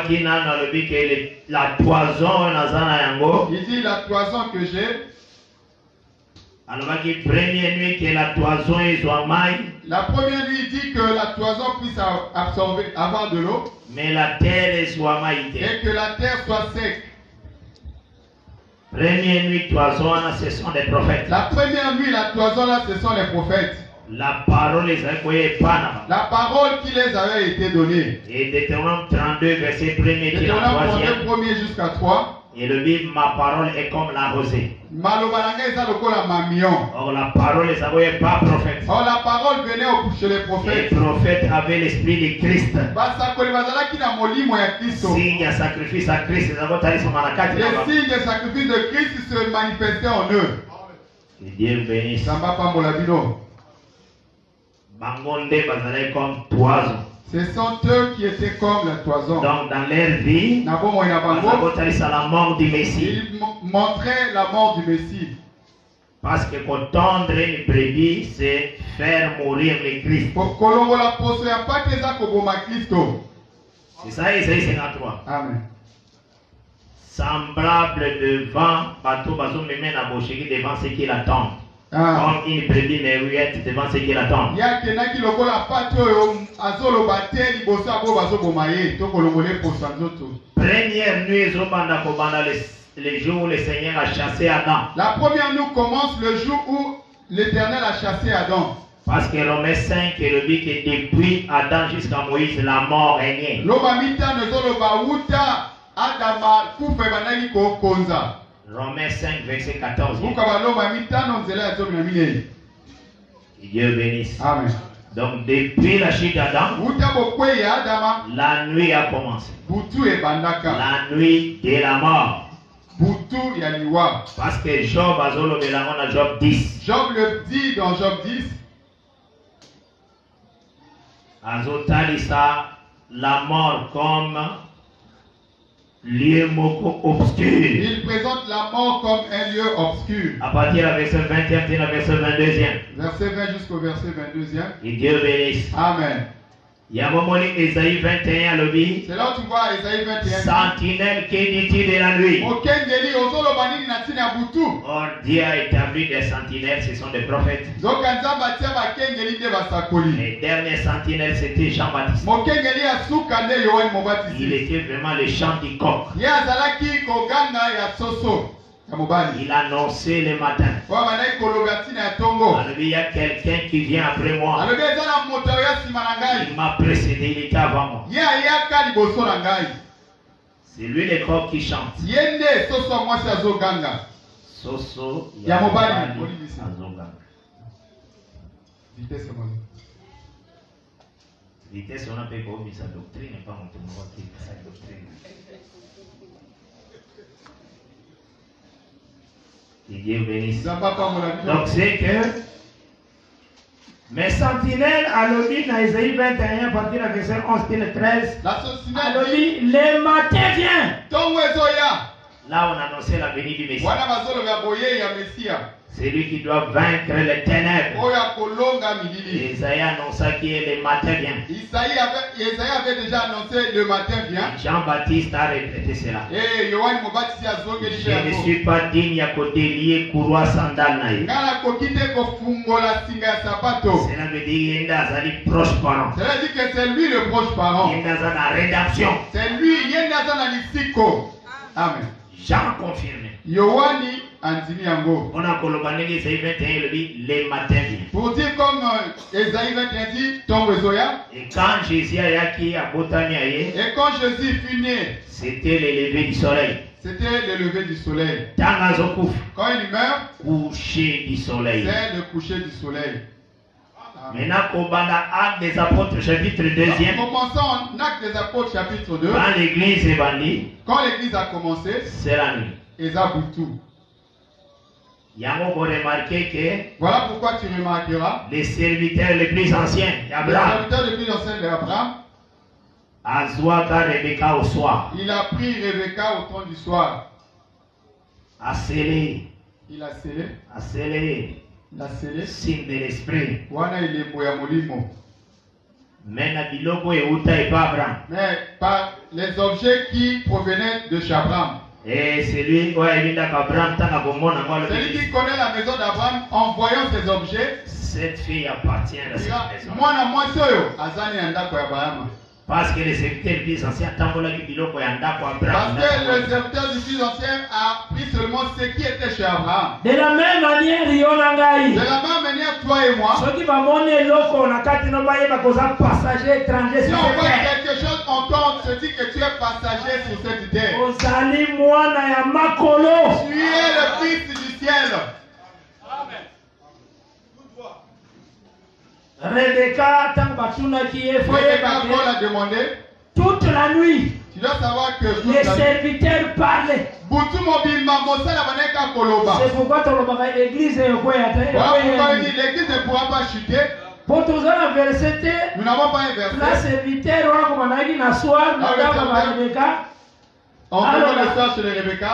il dit la toison que j'ai. Alors, première nuit que la toison est la première nuit, il dit que la toison puisse absorber, avoir de l'eau. Mais la terre est et que la terre soit sec. Première nuit, toison, ce sont des prophètes. La première nuit, la toison, là, ce sont les prophètes. La parole les la parole qui les avait été donnée. Et Deutéronome 32, verset 1er, Deutéronome 32, 1er jusqu'à 3. Et le livre, ma parole est comme la rosée. Or la parole les avait pas prophètes. Or la parole venait chez les prophètes. Les prophètes avaient l'esprit de Christ. Signe de sacrifice à Christ. Les signes de sacrifice de Christ se manifestaient en eux. Que Dieu bénisse. Bangonde bazalé comme toison. Ce sont eux qui étaient comme la toison. Donc dans leur vie, la mort du Messie. Ils montraient la mort du Messie. Parce que pour tendre une brebis, c'est faire mourir le Christ. C'est ça, Isaïe 53. Amen. Semblable devant, bateau, bateau, me mène à Bochegi devant ceux qui l'attendent. Comme une brebis meruette devant ceux qui l'attendent. Première nuit, le jour où le Seigneur a chassé Adam. La première nuit commence le jour où l'Éternel a chassé Adam. Parce que Romains 5 est le dit que depuis Adam jusqu'à Moïse, la mort régnait. Romains 5, verset 14. Dieu bénisse. Amen. Donc depuis la chute d'Adam, la nuit a commencé. La nuit de la mort. Parce que Job a dit dans Job 10. Job le dit dans Job 10. Azotalisa, la mort comme lieu obscur. Il présente la mort comme un lieu obscur. À partir du verset 21 et verset 22e. Verset 20 jusqu'au verset 22e. Et Dieu bénisse. Amen. Il y a un moment Isaïe 21 à l'obéi. C'est là où tu vois Isaïe 21. Sentinelle qui dit-il de la nuit. Or Dieu a établi des sentinelles, ce sont des prophètes. Les derniers sentinelles c'était Jean-Baptiste. Il était vraiment le chant du coq. Il annonçait le matin. Il y a quelqu'un qui vient après moi. Il m'a précédé, il était avant moi. C'est lui le coq qui chante. Soso Yamobali Azoganga. Vitesse on a fait comme sa doctrine, pas mon tournoi qui sa doctrine. Et Dieu bénisse. Donc c'est que mes sentinelles à l'obéi dans Isaïe 21 à partir du verset 11 et 13. À l'obéi, le matin vient. Là on annonçait la venue du Messie. C'est lui qui doit vaincre les ténèbres. Isaïe annonça que le matin vient. Isaïe avait déjà annoncé le matin vient. Jean-Baptiste a répété cela. Je ne suis pas digne à côté lié courroie sandal naï. Cela veut dire qu'il est proche parent. Cela dit que c'est lui le proche parent. Il est dans la rédemption. C'est lui, il est dans la Lissiko. Amen. Jean confirmé. Yohani andimi yango. On a colobané Isaïe 21 le dit les matins vient. Pour dire comme Isaïe 21 dit tombe soya. Et quand Jésus a qui a botami. Et quand Jésus fut né, c'était le lever du soleil. C'était le lever du soleil. Quand il meurt, coucher du soleil. C'est le coucher du soleil. Maintenant, Actes des Apôtres, chapitre 2. Commençons en Actes des Apôtres, chapitre 2. Quand l'église est bandie, quand l'église a commencé, c'est la nuit. Voilà pourquoi tu remarqueras les serviteurs les plus anciens d'Abraham. Rebecca au soir. Il a pris Rebecca au temps du soir. A scellé. Il a scellé. A scellé. La scellé. Signe de l'esprit. Wana il est boya molimo. Mais na biloko euta et pas Abraham. Mais par les objets qui provenaient de chez Abraham. Et celui qui connaît la maison d'Abraham en voyant ces objets, cette fille appartient à cette maison. Parce que les serviteurs du fils ancien Parce que le serviteur du fils ancien a pris seulement ce qui était chez Abraham. De la même manière, De la même manière, toi et moi, ceux qui vont monter l'eau, passager étranger si sur on cette voit terre. quelque chose, on se dit que tu es passager sur cette terre. Tu es le fils du ciel. Rebecca, Paul a demandé. Toute la nuit, Tu dois savoir que les serviteurs parlaient. C'est pourquoi l'église est l'église ne pourra pas chuter. Pour tous la verset, Nous n'avons pas un la verset. serviteur on On peut le soir sur les Rebecca.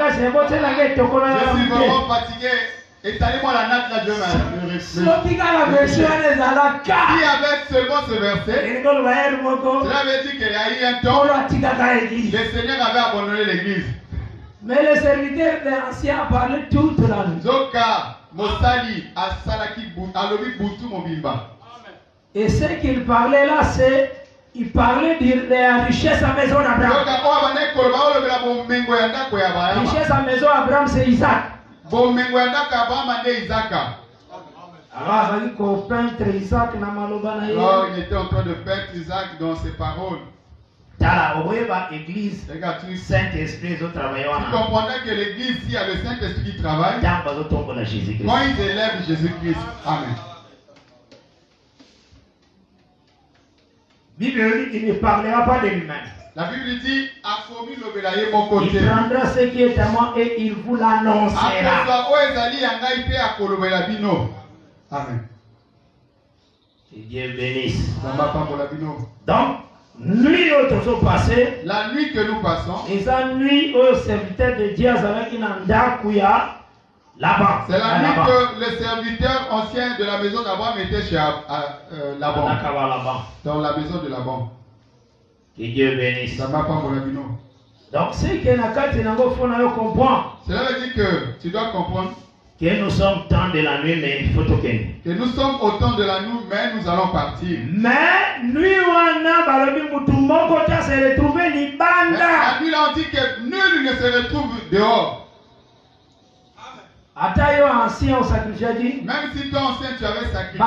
Je suis vraiment fatigué. Étalez-moi la natte là, Dieu m'a. Si avec seulement ce verset, cela veut dire qu'il y a eu un temps, le Seigneur avait abandonné l'église. Mais le serviteur de l'ancien a parlé toute la nuit. Zoka, Mosali, Asalaki, Alobi, Boutou, Mobimba. Et ce qu'il parlait là, c'est il parlait de la richesse à la maison d'Abraham. La richesse à la maison d'Abraham, c'est Isaac. Alors, il était en train de peindre Isaac dans ses paroles. Tu comprenais que l'église, s'il y a le Saint-Esprit qui travaille, quand ils élèvent Jésus-Christ. Amen. Il ne parlera pas de lui-même. La Bible dit, mon côté. Il prendra ce qui est à moi et il vous l'annoncera. Amen. Que Dieu bénisse. Donc, nuit au passé, la nuit que nous passons, et la nuit au serviteur de Dieu avec une andakouya là-bas. C'est la nuit que le serviteur ancien de la maison d'Abraham était chez Laban. Dans la maison de Laban. Que Dieu bénisse. Donc, c'est que comprendre. Cela veut dire que tu dois comprendre que nous sommes temps de la nuit, mais il faut toquer. Que nous sommes au temps de la nuit, mais nous allons partir. Mais nuit la nuit là on dit que nul ne se retrouve dehors. Même si toi ancien tu avais sacrifié,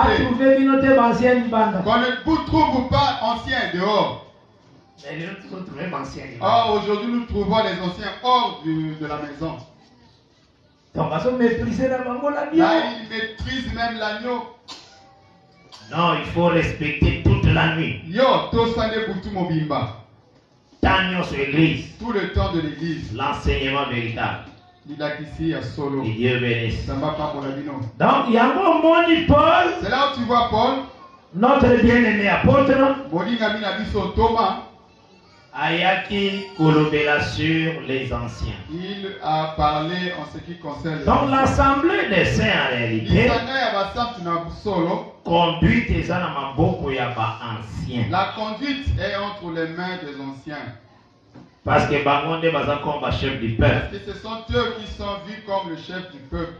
qu'on ne vous trouve pas ancien dehors. Or aujourd'hui nous trouvons les anciens hors de la maison. Donc, là, il maîtrise même l'agneau. Non, il faut respecter toute la nuit. Tagnon sur l'église. Tout le temps de l'église. L'enseignement véritable. Il a ici à solo. Que Dieu bénisse. Donc, il y a un Paul. C'est là où tu vois Paul. Notre bien-aimé apôtre. Ayaki Kolobela sur les anciens. Il a parlé en ce qui concerne. Donc l'assemblée des saints en réalité conduite les anciens. La conduite est entre les mains des anciens. Parce que Bangonde baza comme chef du peuple. Parce que ce sont eux qui sont vus comme le chef du peuple.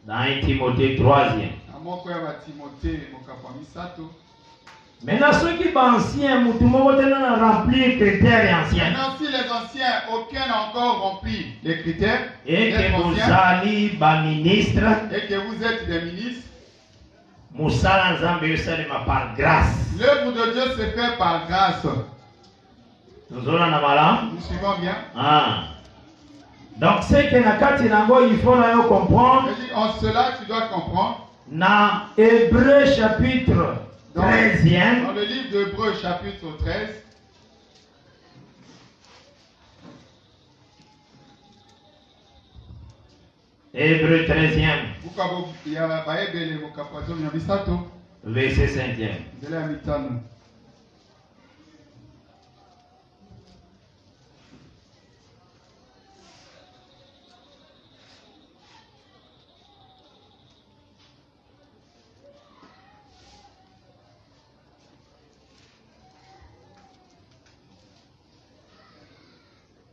Dans 1 Timothée 3e. Maintenant, ceux qui sont anciens, remplir les critères anciens. Maintenant, si les anciens, aucun n'a encore rempli les critères, et que vous allez ministre, et que vous êtes des ministres, par grâce. L'œuvre de Dieu se fait par grâce. Nous suivons bien. Ah. Donc, c'est que il faut comprendre. En cela, tu dois comprendre. Dans Hébreu chapitre 13e. Dans le livre d'Hébreu chapitre 13. Hébreu 13e. Verset 5e.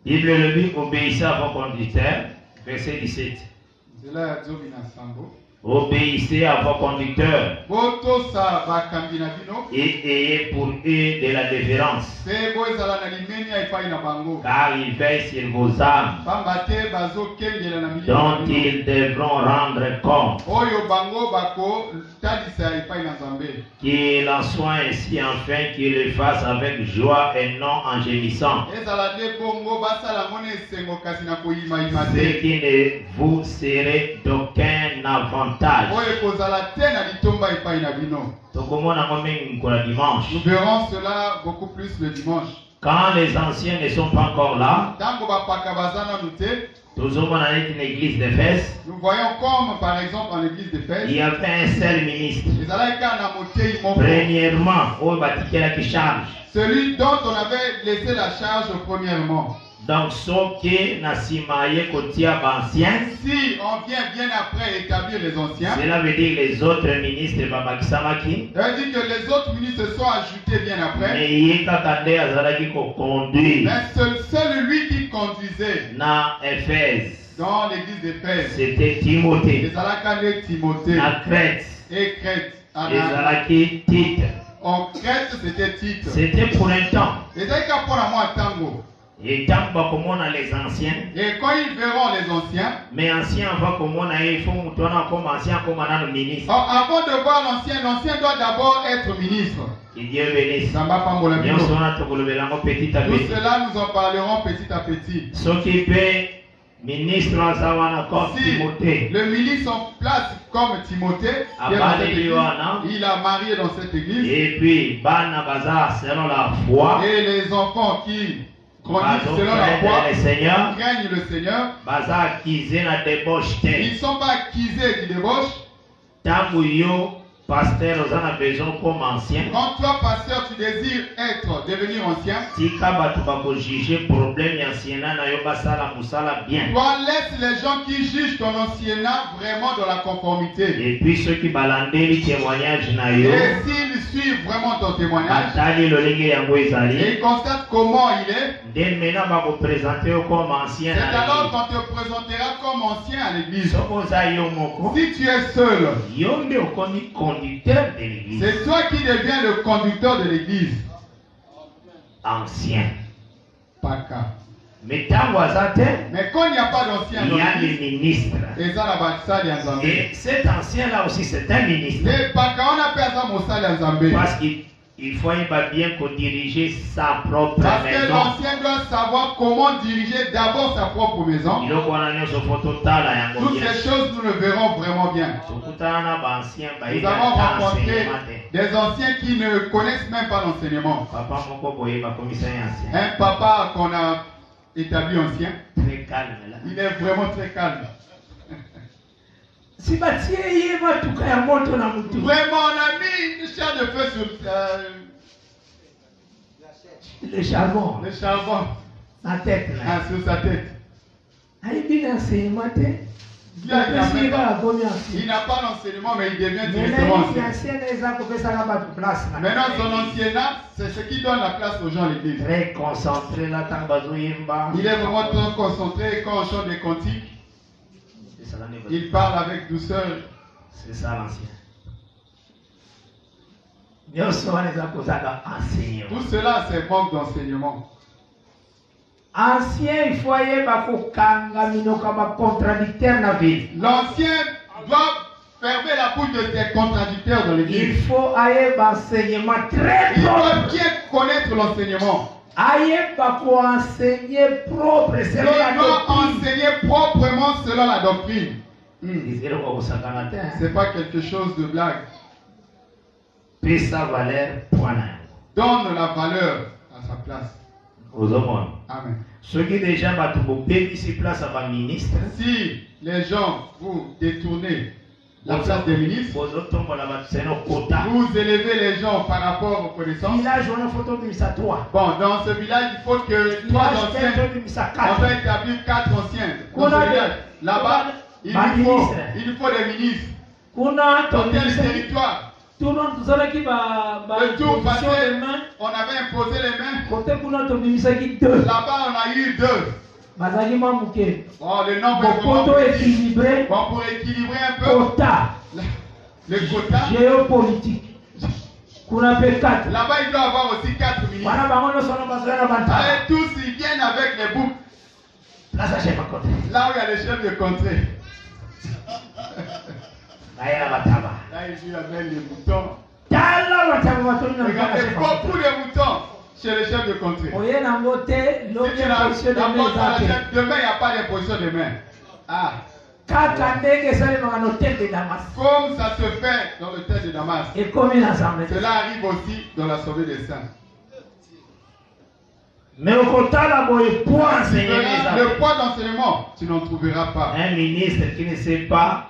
Bible le dit, obéissez à vos conducteurs. Verset 17. Obéissez à vos conducteurs et ayez pour eux de la déférence, car ils veillent sur vos âmes, dont ils devront rendre compte. Qu'il en soit ainsi afin qu'ils le fassent avec joie et non en gémissant, ce qui ne vous serait d'aucun avantage. Nous verrons cela beaucoup plus le dimanche. Quand les anciens ne sont pas encore là, nous l'église d'Éphèse. Nous voyons comme par exemple en l'église d'Éphèse, il y avait un seul ministre. Premièrement, celui dont on avait laissé la charge premièrement. Donc, si on vient bien après établir les anciens, cela veut dire que les autres ministres ça veut dire que les autres ministres sont ajoutés bien après. Mais seul lui qui conduisait dans l'église d'Éphèse, c'était Timothée. À Crète. Et Crète. En Crète, c'était Tite. C'était pour un temps. Et quand ils verront les anciens, mais ancien avant comme on a il faut comme ancien comme un ministre. Avant de voir l'ancien doit d'abord être ministre. Que Dieu bénisse. Tout cela nous en parlerons petit à petit. Ce qui peut ministre si le ministre en place comme Timothée, il a marié dans cette église. Et puis selon la foi. Et les enfants qui grandissent selon la foi, craignent le Seigneur. Ils ne sont pas accusés qui débauchent. Pasteur, on a besoin comme ancien. Quand toi, pasteur, tu désires devenir ancien, toi laisse les gens qui jugent ton anciennat vraiment dans la conformité. Et puis ceux qui balandent les témoignages, et s'ils suivent vraiment ton témoignage, et ils constatent comment il est, c'est alors qu'on te présentera comme ancien à l'église. Si tu es seul, c'est toi qui deviens le conducteur de l'église. Ancien. Paka. Mais quand il n'y a pas d'ancien, il y a des ministres. Et cet ancien-là aussi, c'est un ministre. Parce qu'il faut bien diriger sa propre maison. Parce que l'ancien doit savoir comment diriger d'abord sa propre maison. Toutes ces choses, nous le verrons vraiment bien. Nous avons rencontré des anciens qui ne connaissent même pas l'enseignement. Un papa qu'on a établi ancien, très calme là. Il est vraiment très calme. Vraiment, on a mis une chair de feu sur le charbon. Le charbon. Sa tête là. Ah, sur sa tête. Il n'a pas l'enseignement, mais il devient directement ancien. Maintenant, son anciennat, c'est ce qui donne la place aux gens à l'église. Très concentré là, il est vraiment très concentré quand on chante des cantiques. Il parle avec douceur. C'est ça l'ancien. Tout cela, c'est manque d'enseignement. Ancien, il faut aller contradicteur dans la vie. L'ancien doit fermer la bouche de ses contradicteurs dans l'église. Il faut aller enseignement très propre. Il doit bien connaître l'enseignement. Il doit enseigner propre selon la doctrine. Il doit enseigner proprement selon la doctrine. C'est pas quelque chose de blague. Donne la valeur à sa place. Amen. Ceux qui déjà ici place à ministre. Si les gens vous détournez la place des ministres, vous élevez les gens par rapport aux connaissances. Bon, dans ce village, il faut que 3 anciens, on va établir 4 anciens. Là-bas, il nous faut des ministres. Dans quel territoire? Le tour passé, on avait imposé les mains. Là-bas, on a eu 2. Oh, le nombre est équilibré. Bon, pour équilibrer un peu. Le quota géopolitique. Là-bas, il doit y avoir aussi 4 ministres. Et tous, ils viennent avec les boucs. Là où il y a les chefs de contrée. Là, il joue avec les moutons. Regardez, beaucoup de moutons chez les chefs de contrée. Demain, il n'y a pas d'imposition de main. Ah. Comme ça se fait dans le tel de Damas. Cela arrive aussi dans l'Assemblée des saints. Mais au quota là, le poids d'enseignement, tu n'en trouveras pas. Un ministre qui ne sait pas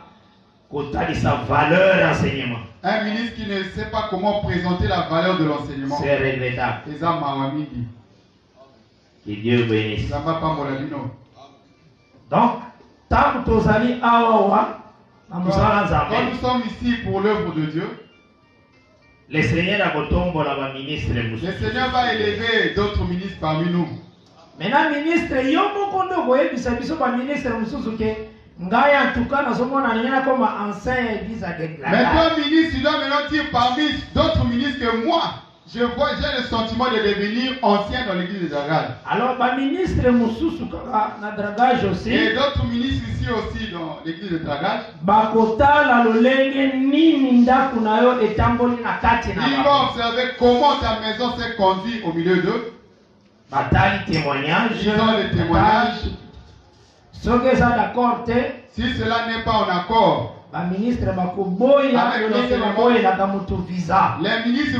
quota de sa valeur d'enseignement. Un ministre qui ne sait pas comment présenter la valeur de l'enseignement. C'est regrettable. Que Dieu bénisse. Donc, quand nous sommes ici pour l'œuvre de Dieu, le Seigneur va élever d'autres ministres parmi nous. Maintenant, ministre, maintenant, ministre, tu dois maintenant dire parmi d'autres ministres que moi, j'ai le sentiment de devenir ancien dans l'église de Dragage. Alors, ministre Dragage aussi. Et d'autres ministres ici aussi dans l'église de Dragage. Ils vont observer comment ta maison s'est conduite au milieu d'eux. Ils ont des témoignages. Si cela n'est pas en accord, les ministres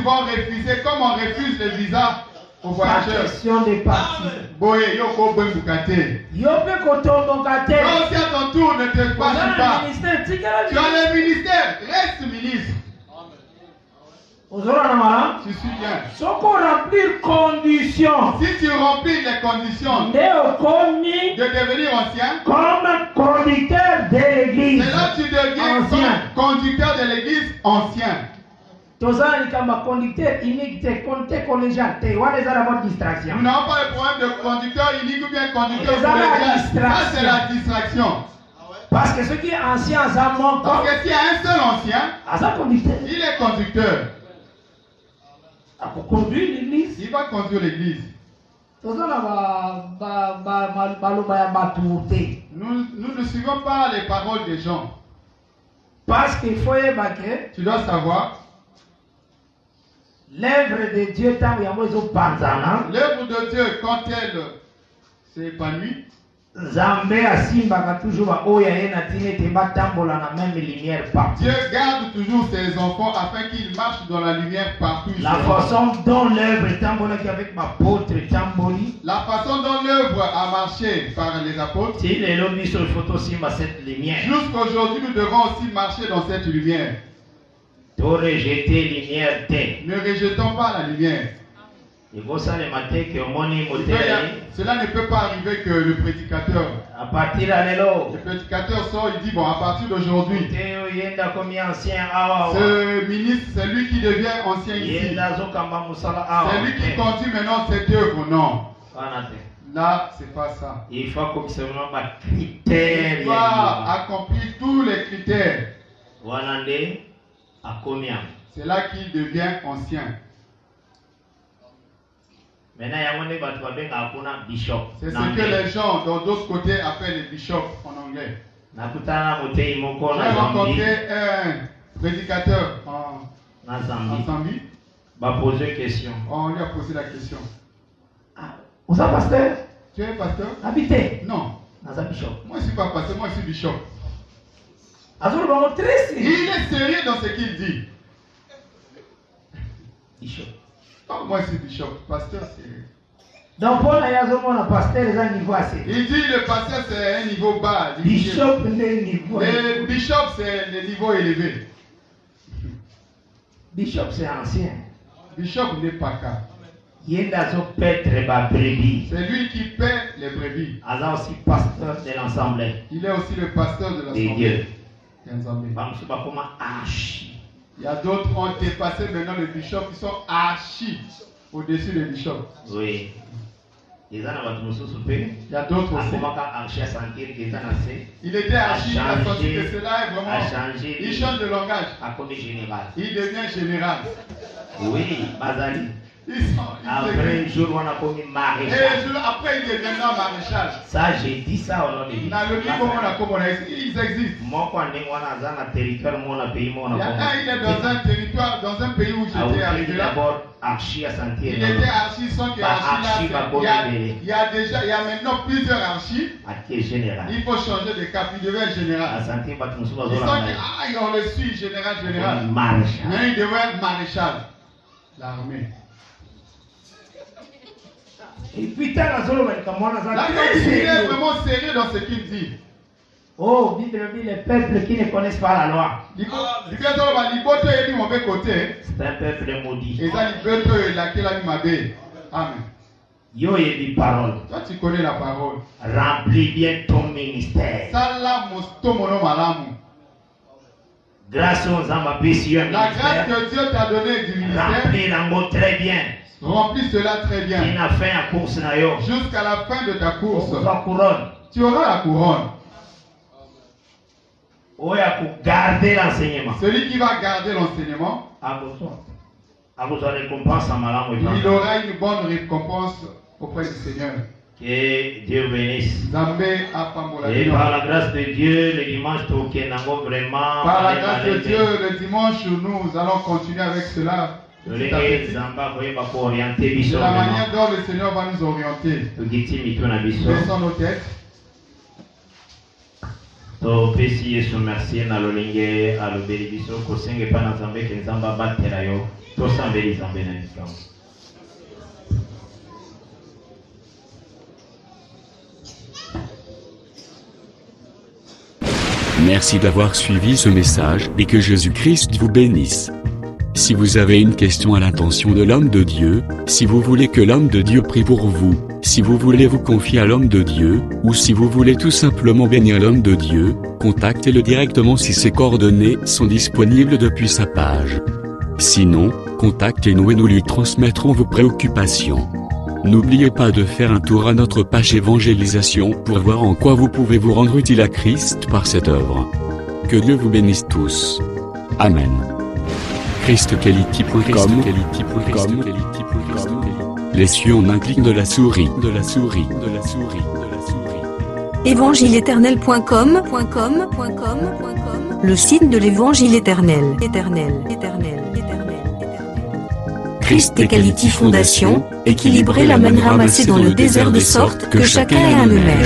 vont refuser comme on refuse les visas aux voyageurs. Donc si à ton tour ne te passe pas, tu as le ministère, reste ministre. Tu suis bien. Si tu remplis les conditions de devenir ancien, comme conducteur de l'église, c'est là que tu deviens comme conducteur de l'église ancien. Nous n'avons pas le problème de conducteur unique ou bien conducteur collégial. Ça, c'est la distraction. Parce que ce qui est ancien, ça manque. Parce que s'il y a un seul ancien, il est conducteur. Pour conduire l'église. Il va conduire l'église. Nous ne suivons pas les paroles des gens. Parce qu'il faut tu dois savoir. L'œuvre de Dieu, l'œuvre de Dieu, quand elle s'épanouit, Dieu garde toujours ses enfants afin qu'ils marchent dans la lumière partout. La façon dont l'œuvre est avec l'apôtre Tamboli. La façon dont l'œuvre a marché par les apôtres. Jusqu'aujourd'hui, nous devons aussi marcher dans cette lumière. Ne rejetons pas la lumière. Cela ne peut pas arriver que le prédicateur. Le prédicateur sort, il dit bon, à partir d'aujourd'hui, ce ministre, c'est lui qui devient ancien ici. C'est lui qui conduit maintenant cette œuvre. Non. Là, c'est pas ça. Il faut accomplir tous les critères. C'est là qu'il devient ancien. C'est ce que les gens dans d'autres côtés appellent les bishops en anglais. J'ai rencontré un prédicateur en Zambie. On lui a posé la question. Vous êtes pasteur? Tu es pasteur? Habité? Non. Moi je ne suis pas pasteur, moi je suis bishop. Il est sérieux dans ce qu'il dit. Bishop. Oh, moi je suis bishop. Pasteur c'est... Donc pour la pasteur c'est un niveau assez. Il dit le pasteur c'est un niveau bas. Bishop c'est un niveau. Le bishop c'est le niveau élevé. Bishop c'est ancien. Bishop n'est pas cas. C'est lui qui paie les brebis. Aussi pasteur de l'Assemblée. Il est aussi le pasteur de l'Assemblée. Dieu. Il y a d'autres qui ont dépassé maintenant le bishop qui sont archi au-dessus du bishop. Oui. Il y a d'autres aussi. Il était archi, il a senti que cela est vraiment. Il change de langage. Il devient général. Oui, Bazali. Après, un jour, on a commis maréchal. Après, il est maintenant maréchal. Ça, j'ai dit ça au nom de Dieu. Ils existent. Moi, quand on est dans un territoire, il est dans un territoire, dans un pays où j'étais arrivé là. Il était archi sans qu'il y ait archi là. Il y a maintenant plusieurs archis. Il faut changer de cap, il devait être général. Il sent qu'on le suit, général. Mais il devait être maréchal. L'armée. Et putain, la zone, là, il est vraiment sérieux dans ce qu'il dit. Oh, dites les peuples qui ne connaissent pas la loi. C'est un peuple maudit. Amen. Yo et des paroles. Toi, tu connais la parole. Remplis bien ton ministère. Grâce aux âmes précieuses. La grâce que Dieu t'a donnée du ministère. Remplis l'amour très bien. Remplis cela très bien. Jusqu'à la fin de ta course. Tu auras la couronne. Garder l'enseignement. Celui qui va garder l'enseignement, il aura une bonne récompense auprès du Seigneur. Que Dieu bénisse. Et par la grâce de Dieu, le dimanche, vraiment. Par la grâce de Dieu, le dimanche, nous allons continuer avec cela. De la manière dont le Seigneur va nous orienter. Baissons nos têtes. Merci d'avoir suivi ce message et que Jésus-Christ vous bénisse. Si vous avez une question à l'intention de l'homme de Dieu, si vous voulez que l'homme de Dieu prie pour vous, si vous voulez vous confier à l'homme de Dieu, ou si vous voulez tout simplement bénir l'homme de Dieu, contactez-le directement si ses coordonnées sont disponibles depuis sa page. Sinon, contactez-nous et nous lui transmettrons vos préoccupations. N'oubliez pas de faire un tour à notre page évangélisation pour voir en quoi vous pouvez vous rendre utile à Christ par cette œuvre. Que Dieu vous bénisse tous. Amen. ChristQuality.com. Les cieux en un clic de la souris. Évangile-éternel.com. Le site de l'Évangile éternel. Christ Equality Fondation, équilibrer la manne ramassée dans le désert de sorte que chacun ait un numéro.